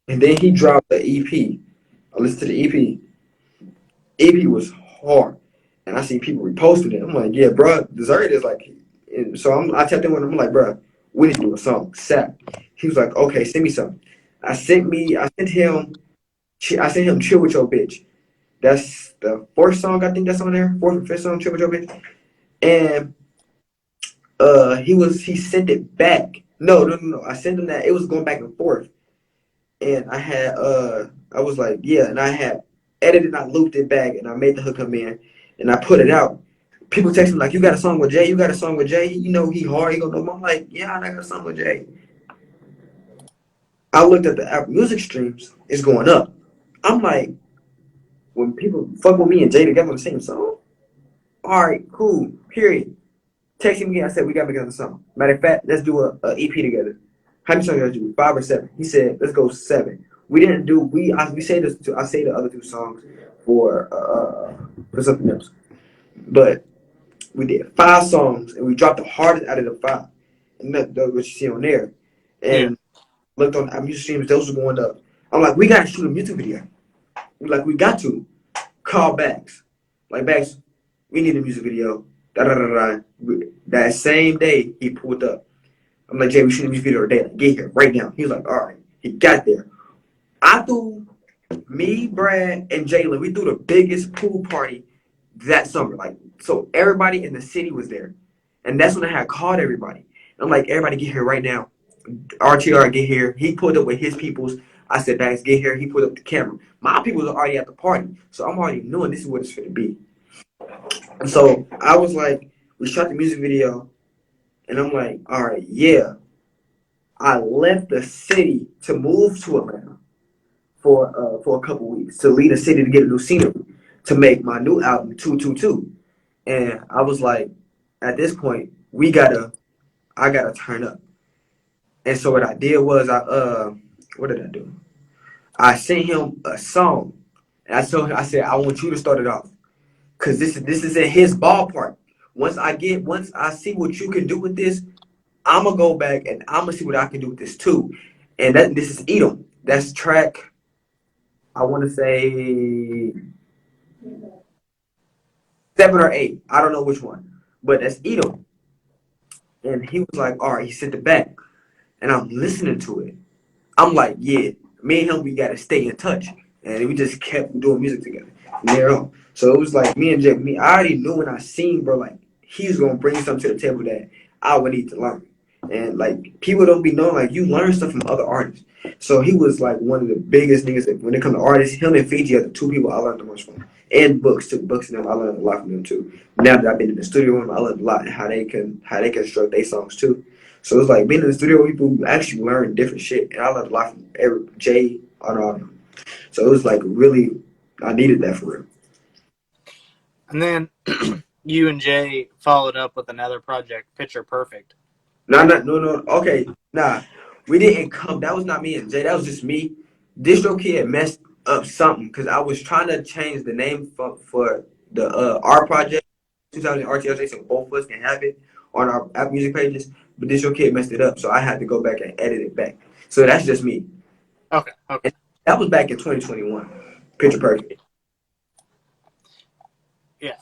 And then he dropped the EP. I listened to the EP. AP was hard, and I see people reposting it. I'm like, yeah, bro, Dessert is like, and so I tapped in with him. I'm like, bro, we need to do a song, Sap. He was like, okay, send me something. I sent him Chill with Your Bitch. That's the fourth song I think that's on there, fourth or fifth song, Chill with Your Bitch. And he sent it back. No. I sent him that. It was going back and forth, and I was like, yeah, and I had edited, and I looped it back, and I made the hook come in, and I put it out. People text me like, "You got a song with Jay? You got a song with Jay? You know he hard. He gonna know." I'm like, "Yeah, I got a song with Jay." I looked at the Apple Music streams; it's going up. I'm like, when people fuck with me and Jay together on the same song, all right, cool, period. Texted me again. I said, we got to make another song. Matter of fact, let's do a EP together. How many songs you guys do? 5 or 7? He said, let's go 7. We didn't do, we say this, I say the other 2 songs for something else. But we did 5 songs and we dropped the hardest out of the 5. And that's what you see on there. Yeah. And looked on our music streams, those were going up. I'm like, we got to shoot a music video. Like, we got to. Call Bags. Like, Bags, we need a music video. Da da da da. That same day, he pulled up. I'm like, Jay, we shoot a music video today. Like, get here right now. He was like, all right. He got there. I threw me, Brad, and Jalen. We threw the biggest pool party that summer. Like, so everybody in the city was there, and that's when I had called everybody. I'm like, everybody get here right now. RTR get here. He pulled up with his peoples. I said, Bags, get here. He pulled up the camera. My people was already at the party, so I'm already knowing this is what it's going to be. And so I was like, we shot the music video, and I'm like, all right, yeah. I left the city to move to Atlanta for a couple weeks to leave the city to get a new scenery to make my new album 222. And I was like, at this point, I gotta turn up. And so what I did was what did I do? I sent him a song. And I told him, I said, I want you to start it off. Cause this is in his ballpark. Once I see what you can do with this, I'm gonna go back and I'm gonna see what I can do with this too. And this is Edom. That's track, I wanna say 7 or 8. I don't know which one. But that's Edom. And he was like, all right, he sent it back. And I'm listening to it. I'm like, yeah, me and him, we gotta stay in touch. And we just kept doing music together from there on. So it was like me and Jake, I already knew when I seen, bro, like he's gonna bring something to the table that I would need to learn. And like people don't be knowing, like you learn stuff from other artists. So he was like one of the biggest niggas that when it comes to artists, him and Fiji are the 2 people I learned the most from. And books too. Books and them, I learned a lot from them too. Now that I've been in the studio with them, I learned a lot how they construct their songs too. So it's like being in the studio with people who actually learn different shit. And I learned a lot from Jay on all of them. So it was like really, I needed that for real. And then you and Jay followed up with another project, Picture Perfect. No. Okay, nah. We didn't come. That was not me and Jay. That was just me. Distro Kid messed up something because I was trying to change the name for the our project, 2000 RTLJ, so both of us can have it on our Apple Music pages. But Distro Kid messed it up, so I had to go back and edit it back. So that's just me. Okay. And that was back in 2021. Picture Perfect. Yeah.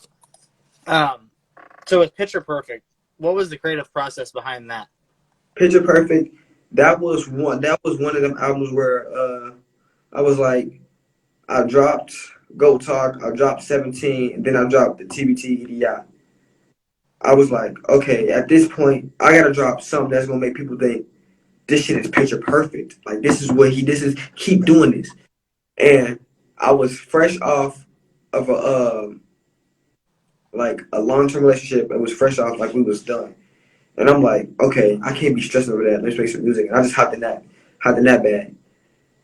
So with Picture Perfect, what was the creative process behind that? Picture Perfect. That was one. That was one of them albums where I was like, I dropped Go Talk, I dropped 17, and then I dropped the TBT EDI. I was like, okay, at this point, I gotta drop something that's gonna make people think this shit is picture perfect. Like this is keep doing this. And I was fresh off of a long-term relationship. It was fresh off like we was done. And I'm like, okay, I can't be stressing over that. Let's make some music. And I just hopped in that bag.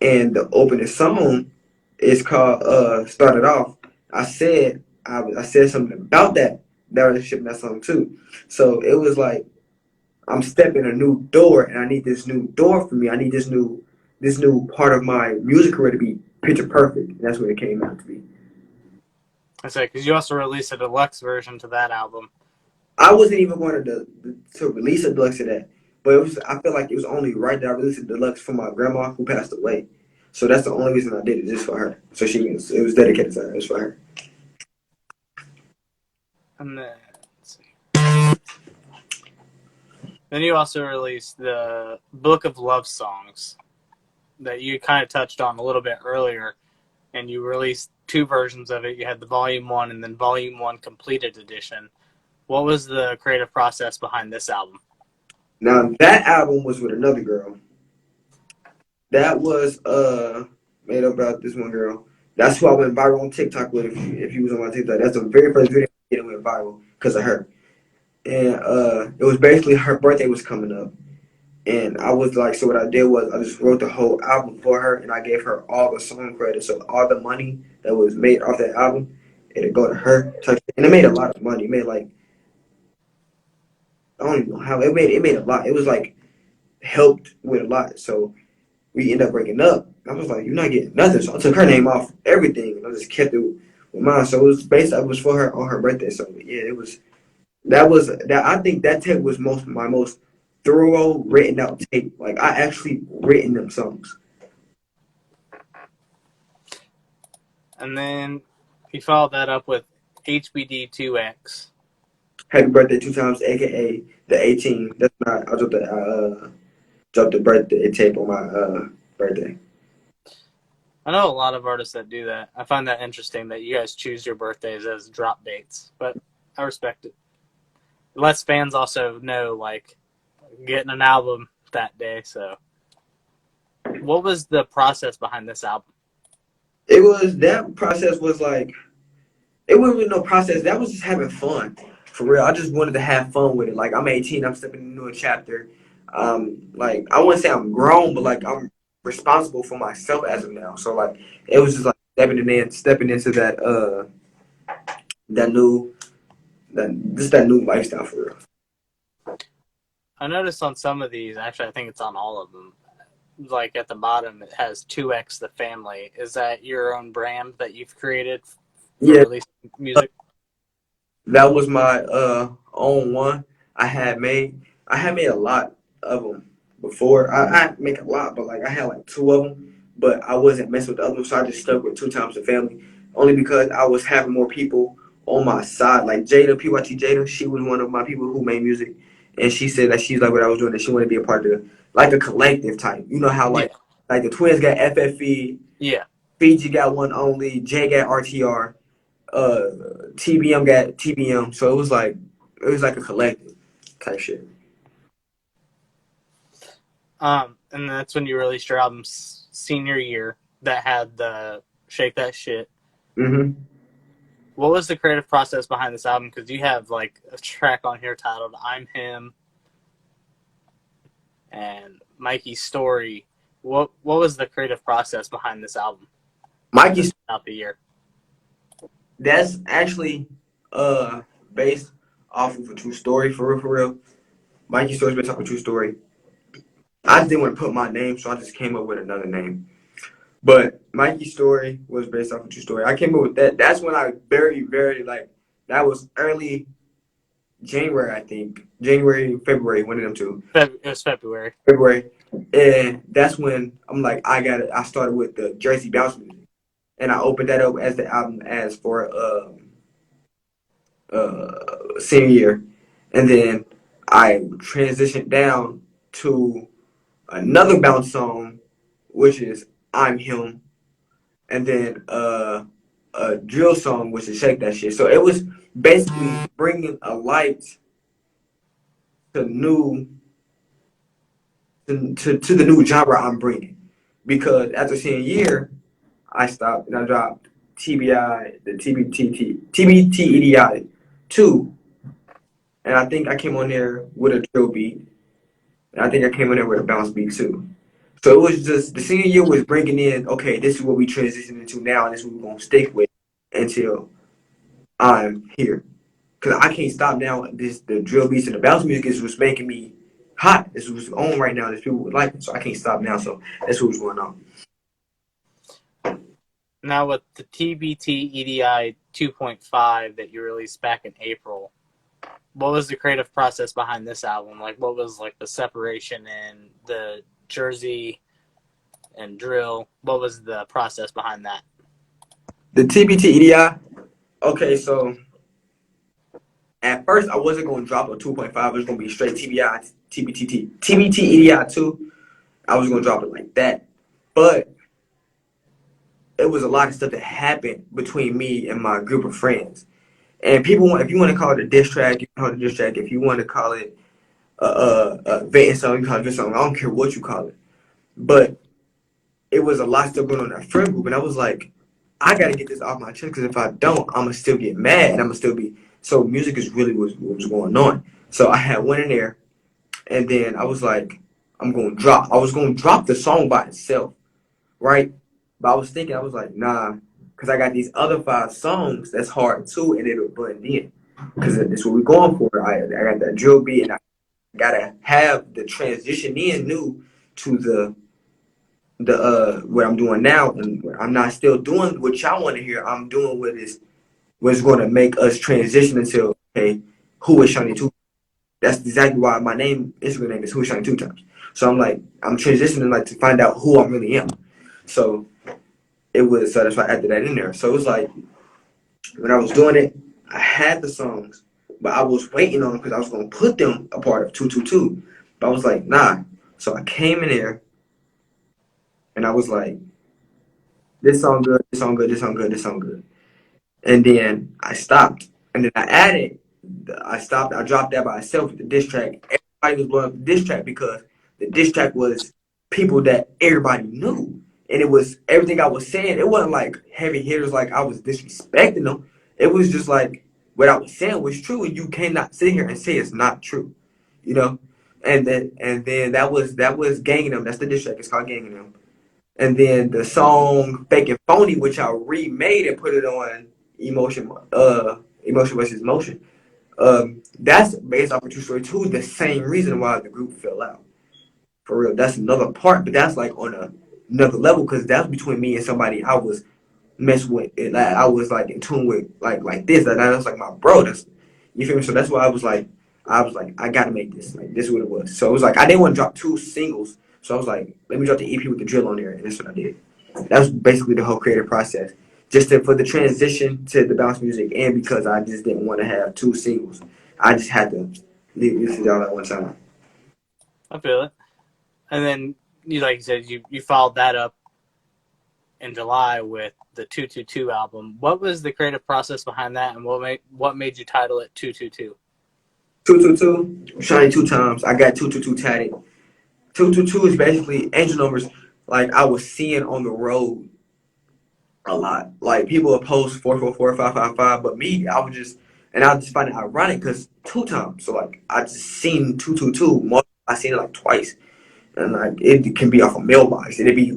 And the opening song is called Started Off. I said something about that relationship in that song too. So it was like I'm stepping a new door and I need this new door for me. I need this new part of my music career to be picture perfect. And that's what it came out to be. I say because you also released a deluxe version to that album. I wasn't even going to release a deluxe of that. But I feel like it was only right that I released a deluxe for my grandma who passed away. So that's the only reason I did it, just for her. So it was dedicated to her. It was for her. And then, let's see. Then you also released the Book of Love Songs that you kind of touched on a little bit earlier. And you released 2 versions of it. You had the Volume 1 and then Volume 1 Completed Edition. What was the creative process behind this album? Now, that album was with another girl. That was made up about this one girl. That's who I went viral on TikTok with. If you was on my TikTok, that's the very first video that went viral because of her. And it was basically her birthday was coming up, and I was like, so what I did was I just wrote the whole album for her, and I gave her all the song credits. So all the money that was made off that album, it'd go to her. And it made a lot of money. It made like I don't even know how it made a lot. It was like helped with a lot. So we ended up breaking up. I was like, you're not getting nothing. So I took her name off everything and I just kept it with mine. So it was based it was for her on her birthday. So yeah, it was that I think that tape was my most thorough written out tape. Like I actually written them songs. And then you followed that up with HBD2X. Happy birthday two times, aka the 18. That's not I dropped the birthday tape on my birthday. I know a lot of artists that do that. I find that interesting that you guys choose your birthdays as drop dates, but I respect it. It lets fans also know, like, getting an album that day. So, what was the process behind this album? It was that process was like it wasn't really no process. That was just having fun. For real. I just wanted to have fun with it. Like I'm 18, I'm stepping into a chapter. Like I wouldn't say I'm grown, but like I'm responsible for myself as of now. So like it was just like stepping into that new that new lifestyle for real. I noticed on some of these, actually, I think it's on all of them. Like at the bottom, it has 2X the family. Is that your own brand that you've created for Yeah, releasing music? that was my own one I had made a lot of them before. I make a lot, but like I had like two of them, but I wasn't messing with the other ones, so I just stuck with two times the family. Only because I was having more people on my side. Like Jada, PYT Jada, she was one of my people who made music, and she said that she's like what I was doing, that she wanted to be a part of like a collective type. You know how Yeah. like the twins got FFE, Yeah. Fiji got one only, Jay got RTR, uh TBM got TBM. So it was like a collective type shit. And that's when you released your album senior year that had the Shake That Shit. Mm-hmm. What was the creative process behind this album? Because you have like a track on here titled "I'm Him" and Mikey's Story. What was the creative process behind this album? Mikey's Just out the year. that's actually uh based off of a true story for real for real. Mikey's story's based off a true story. I didn't want to put my name, so I just came up with another name. But Mikey's story was based off a true story. I came up with that. That's when I very like that was early January, I think. January, February, one of them two. It was February. February. And that's when I'm like, I got it. I started with the Jersey Bounce music. And I opened that up as the album as for senior year. And then I transitioned down to another bounce song, which is I'm Him. And then a drill song, which is Shake That Shit. So it was basically bringing a light to new to the new genre I'm bringing. Because after senior year, I stopped and I dropped TBI, the TBT Idiotic 2. And I think I came on there with a drill beat. And I think I came on there with a bounce beat too. So it was just the senior year was bringing in, okay, this is what we transition into now, and this is what we're going to stick with until I'm here. Because I can't stop now. The drill beats and the bounce music is what's making me hot. This is what's on right now. This people would like it. So I can't stop now. So that's what's going on. Now with the TBT EDI 2.5 that you released back in April, what was the creative process behind this album? Like, what was like the separation in the Jersey and drill? What was the process behind that? The TBT EDI. Okay, so at first I wasn't going to drop a 2.5. It was going to be straight TBI, TBT EDI 2. I was going to drop it like that. But it was a lot of stuff that happened between me and my group of friends. And people want, if you want to call it a diss track, you can call it a diss track. If you want to call it a vetting song, you call it a vetting song. I don't care what you call it. But it was a lot still going on in that friend group. And I was like, I got to get this off my chest because if I don't, I'm going to still get mad and I'm going to still be. So music is really what was going on. So I had one in there. And then I was like, I was going to drop the song by itself, right? But I was thinking, I was like, nah, because I got these other 5 songs that's hard too, and it'll blend in. Because that's what we're going for. I got that drill beat, and gotta have the transition in new to the what I'm doing now, and I'm not still doing what y'all want to hear. I'm doing what's going to make us transition into, okay, who is Shawnny Two? That's exactly why my Instagram name is Who is Shawnny Two Times. So I'm like, I'm transitioning like to find out who I really am. So it was so that's why I added that in there. So it was like when I was doing it, I had the songs, but I was waiting on them because I was going to put them a part of 222. But I was like, nah. So I came in there and I was like, this song good, this song good, this song good, this song good. And then I stopped. And then I added, I stopped, I dropped that by itself with the diss track. Everybody was blowing up the diss track because the diss track was people that everybody knew. And it was everything I was saying. It wasn't like heavy hitters, like I was disrespecting them. It was just like what I was saying was true, and you cannot sit here and say it's not true, you know. And then that was ganging them. That's the diss track. It's called ganging them. And then the song "Fake and Phony," which I remade and put it on Emotion, Emotion versus Motion. That's based off of True Story 2. The same reason why the group fell out. For real, that's another part, but that's like on another level because that's between me and somebody I was messing with. Like, I was like in tune with, like this. That was like my bro. That's, you feel me. So that's why I was like, I gotta make this. Like this is what it was. So it was like I didn't want to drop two singles. So I was like, let me drop the EP with the drill on there, and that's what I did. That was basically the whole creative process, just for the transition to the bounce music, and because I just didn't want to have two singles, I just had to leave this all at one time. I feel it. And then you, like you said, you followed that up in July with the 222 album. What was the creative process behind that, and what made you title it 222? 222, shiny two times. I got 222 tatted. 222 is basically angel numbers. Like I was seeing on the road a lot. Like people would post 444 555, but me, I just find it ironic because two times. So like I just seen 222. I seen it like twice, and like it can be off a mailbox. It'd be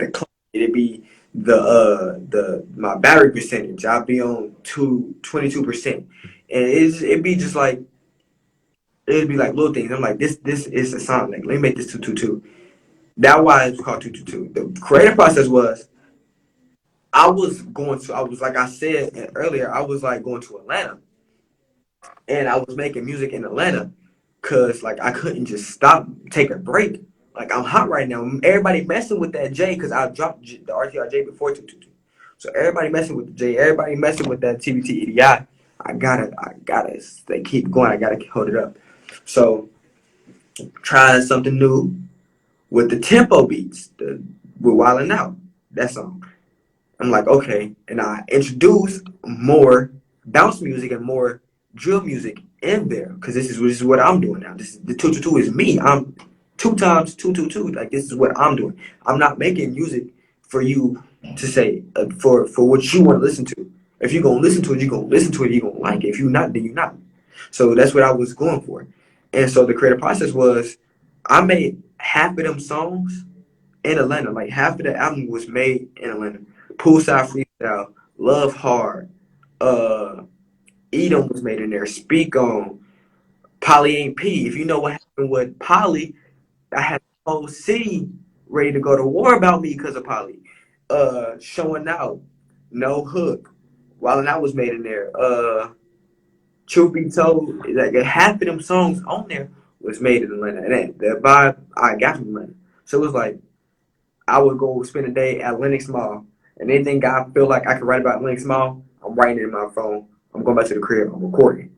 it'd be the my battery percentage. I'd be on 22%, and it'd be just like it'd be like little things. I'm like this is a song. Like let me make this 222. That's why it's called 222. The creative process was I was like I said earlier, I was like going to Atlanta and I was making music in Atlanta because like I couldn't just stop, take a break. Like I'm hot right now. Everybody messing with that J because I dropped the RTRJ before 222. So everybody messing with the J, everybody messing with that TBT EDI. I gotta, they keep going. I gotta hold it up. So trying something new with the tempo beats, with Wildin' Out, that song. I'm like, okay. And I introduce more bounce music and more drill music in there because this is what I'm doing now. This is the 222 is me. I'm two times 222. Like this is what I'm doing. I'm not making music for you to say for what you want to listen to. If you're gonna listen to it, you're gonna listen to it. You're gonna like it. If you're not, then you're not. So that's what I was going for. And so the creative process was I made half of them songs in Atlanta. Like half of the album was made in Atlanta. Poolside Freestyle, Love Hard, uh, Edom was made in there. Speak On, Polly Ain't P. If you know what happened with Polly, I had the whole city ready to go to war about me because of Polly. Showing Out, No Hook, while that was made in there. Truth Be Told, like half of them songs on there was made in Atlanta. And that vibe I got from Atlanta. So it was like I would go spend a day at Lenox Mall, and anything I feel like I could write about Lenox Mall, I'm writing it in my phone. I'm going back to the crib. I'm recording.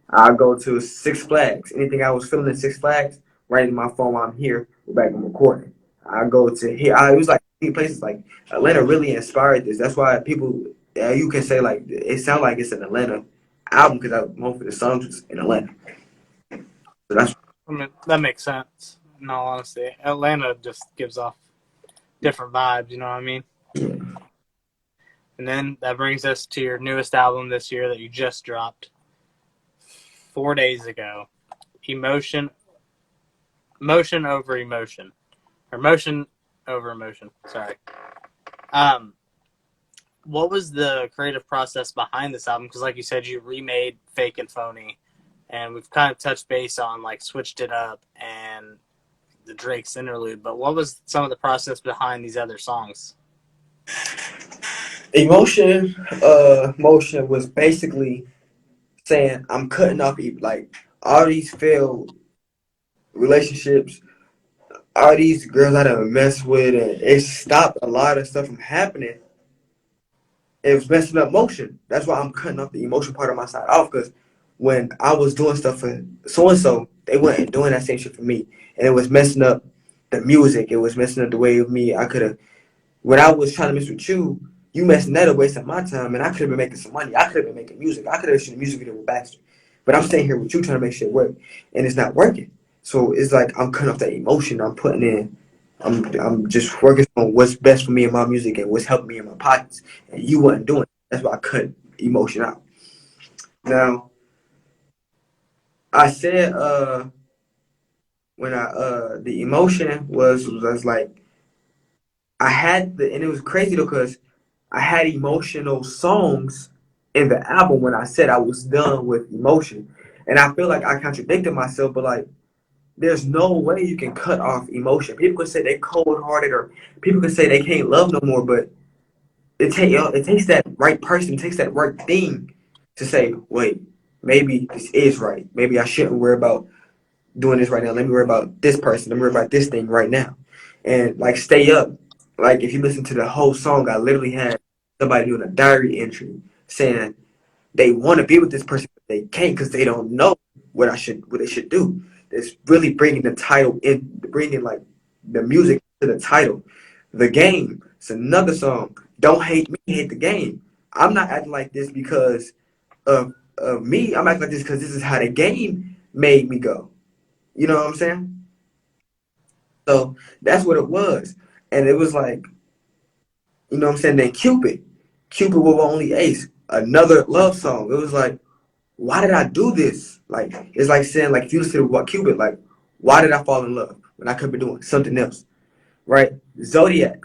I go to Six Flags. Anything I was feeling at Six Flags, writing in my phone while I'm here. Go back and recording. I go to here. It was like places like Atlanta really inspired this. That's why people, you can say like it sounds like it's an Atlanta album because most of the songs was in Atlanta. So that's I mean, that makes sense. In all honesty, Atlanta just gives off different vibes. You know what I mean? yeah. And then that brings us to your newest album this year that you just dropped 4 days ago. Emotion, motion over emotion, or motion over emotion. Sorry. Um, what was the creative process behind this album? Because, like you said, you remade Fake and Phony, and we've kind of touched base on like Switched It Up and the Drake's interlude. But what was some of the process behind these other songs? Motion was basically saying I'm cutting off like all these failed relationships, all these girls I done messed with, and it stopped a lot of stuff from happening. It was messing up motion. That's why I'm cutting off the emotion part of my side off, because when I was doing stuff for so and so, they weren't doing that same shit for me, and it was messing up the music. It was messing up the way of me. I could have when I was trying to mess with you, you messing that up, wasting my time, and I could have been making some money. I could have been making music. I could have shot a music video with Baxter. But I'm staying here with you trying to make shit work, and it's not working. So it's like I'm cutting off that emotion I'm putting in. I'm just working on what's best for me in my music and what's helping me in my pockets. And you wasn't doing it. That's why I cut emotion out. Now I said when I the emotion was like I had the and it was crazy though because I had emotional songs in the album when I said I was done with emotion. And I feel like I contradicted myself, but like there's no way you can cut off emotion. People can say they cold hearted or people can say they can't love no more, but it takes that right person, it takes that right thing to say, wait, maybe this is right. Maybe I shouldn't worry about doing this right now. Let me worry about this person. Let me worry about this thing right now. And like stay up. Like if you listen to the whole song, I literally had somebody doing a diary entry saying they want to be with this person, but they can't because they don't know what they should do. It's really bringing the title in, bringing like the music to the title. The game. It's another song. Don't hate me, hate the game. I'm not acting like this because of me. I'm acting like this because this is how the game made me go. You know what I'm saying? So that's what it was. And it was like, you know what I'm saying? Then Cupid. Cupid with only ace. Another love song. It was like, why did I do this? Like, it's like saying, like, if you listen to what Cupid, like, why did I fall in love when I could be doing something else? Right? Zodiac.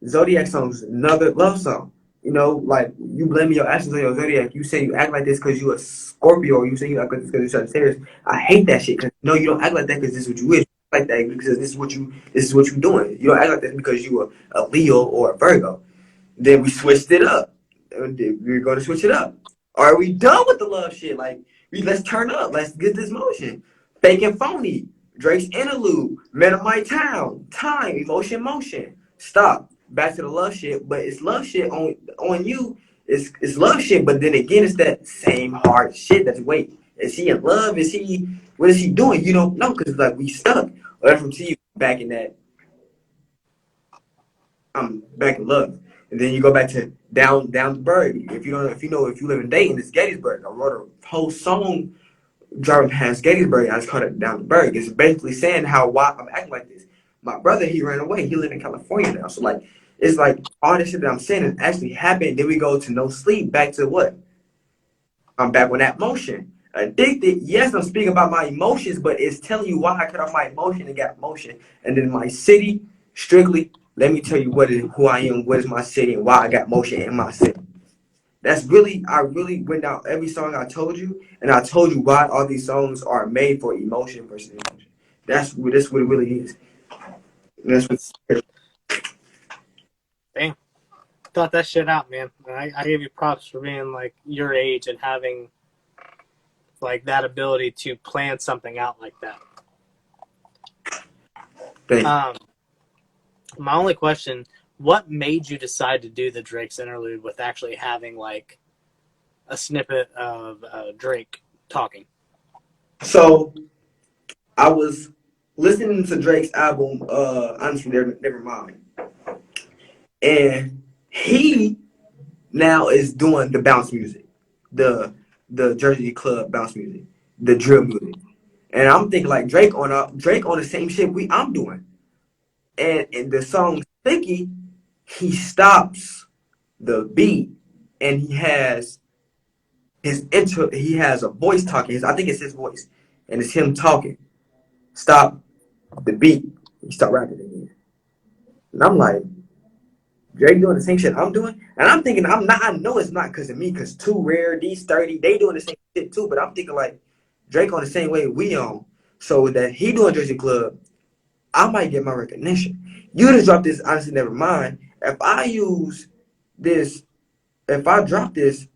Zodiac song's another love song. You know, like you blame your actions on your zodiac. You say you act like this because you a Scorpio, or you say you act like this because you're Sagittarius. I hate that shit. Cause no, you don't act like that because this is what you is. You act like that because this is what you doing. You don't act like that because you are a Leo or a Virgo. Then we switched it up. We're going to switch it up. Are we done with the love shit? Like, let's turn up. Let's get this motion. Fake and phony. Drake's interlude. Men of my town. Time. Emotion. Motion. Stop. Back to the love shit. But it's love shit on you. It's love shit. But then again, it's that same hard shit. That's wait. Is he in love? Is he? What is he doing? You don't know because like we stuck. Or from you back in that I'm back in love. And then you go back to down the Berg. If you live in Dayton, it's Gettysburg. I wrote a whole song driving past Gettysburg. I just called it down the Berg. It's basically saying why I'm acting like this. My brother, he ran away. He live in California now. So like it's like all this shit that I'm saying actually happened. Then we go to no sleep. Back to what? I'm back on that motion. Addicted, yes, I'm speaking about my emotions, but it's telling you why I cut off my emotion and got motion. And then my city, strictly, let me tell you who I am, what is my city, and why I got motion in my city. I really went down every song I told you, and I told you why all these songs are made for emotion versus emotion. That's what it really is. That's what. That's dang. Thought that shit out, man. I give you props for being like your age and having like that ability to plan something out like that. Thing. Um, my only question: what made you decide to do the Drake's interlude with actually having like a snippet of Drake talking? So I was listening to Drake's album, honestly, never mind, and he now is doing the bounce music, the Jersey club bounce music, the drill music, and I'm thinking like Drake on the same shit I'm doing, and in the song "Sticky," he stops the beat and he has he has a voice talking. I think it's his voice, and it's him talking. Stop the beat. He start rapping again, and I'm like. Drake doing the same shit I'm doing, and I'm thinking I know it's not because of me, because Too Rare, these 30, they doing the same shit too. But I'm thinking like Drake on the same way we on. So that he doing Jersey Club, I might get my recognition. You just drop this, honestly, never mind. If I use this, if I drop this,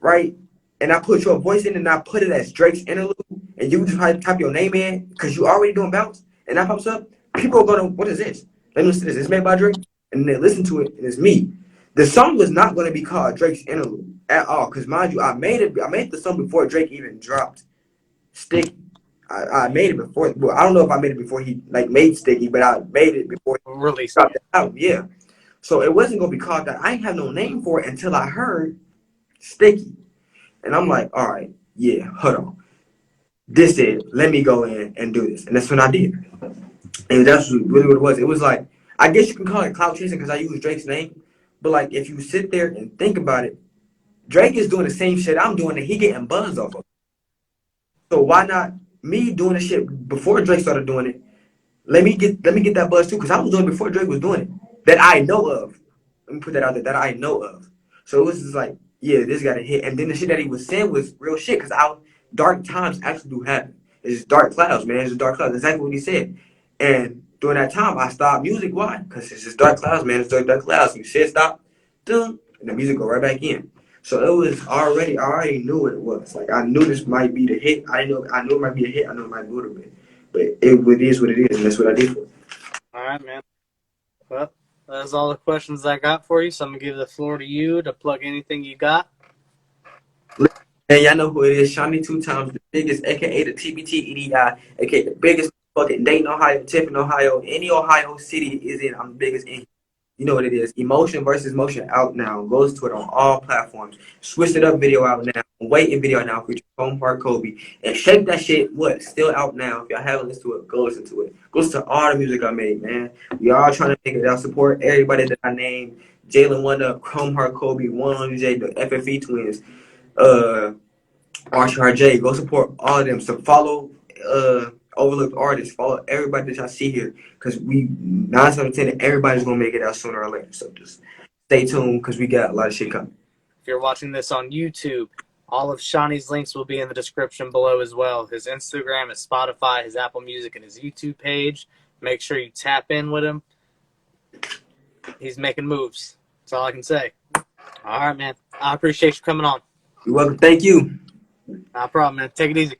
right, and I put your voice in and I put it as Drake's interlude, and you just type your name in, because you already doing bounce, and that pops up, people are gonna, what is this? Let me listen to this. It's made by Drake, and they listen to it, and it's me. The song was not gonna be called Drake's interlude at all, because mind you, I made the song before Drake even dropped Sticky. I made it before. Well, I don't know if I made it before he like made Sticky, but I made it before he Released dropped it. the album. Yeah, so it wasn't gonna be called that. I ain't have no name for it until I heard Sticky, and I'm like, all right, yeah, hold on, this is. Let me go in and do this, and that's what I did. And that's really what it was. It was like, I guess you can call it clout chasing because I use Drake's name, but like if you sit there and think about it, Drake is doing the same shit I'm doing, and he getting buzz off of. So why not me doing the shit before Drake started doing it? Let me get that buzz too, because I was doing it before Drake was doing it. That I know of. Let me put that out there. That I know of. So it was just like, yeah, this got a hit. And then the shit that he was saying was real shit, because dark times actually do happen. It's dark clouds, man. It's just dark clouds. Exactly what he said. And during that time, I stopped music. Why? Because it's just dark clouds, man. It's dark clouds. You said stop, dun, and the music go right back in. So it was already, I already knew what it was. Like I knew this might be the hit. I knew it might be a hit. I knew it might be a little bit. But it is what it is, and that's what I did for it. All right, man. Well, that's all the questions I got for you. So I'm gonna give the floor to you to plug anything you got. And y'all know who it is. Shawnny 2 times, the biggest, aka the TBT EDI, aka the biggest fucking Dayton, Ohio, Tiffin, Ohio, any Ohio city is in. I'm the biggest in. You know what it is. Emotion versus Motion out now. Goes to it on all platforms. Switched it up video out now. Waiting video now featuring Home Park Kobe. And Shake That Shit, what? Still out now. If y'all haven't listened to it, go listen to it. Go listen to all the music I made, man. We all trying to make it out. Support everybody that I named. Jalen Wonder, Home Park Kobe, One on J, the FFE twins. Uh RCRJ, go support all of them. So follow overlooked artists, follow everybody that y'all see here, because we 9/10 everybody's gonna make it out sooner or later. So just stay tuned because we got a lot of shit coming. If you're watching this on YouTube, all of Shawnny's links will be in the description below as well. His Instagram, his Spotify, his Apple Music, and his YouTube page. Make sure you tap in with him. He's making moves. That's all I can say. All right, man. I appreciate you coming on. You're welcome. Thank you. No problem, man. Take it easy.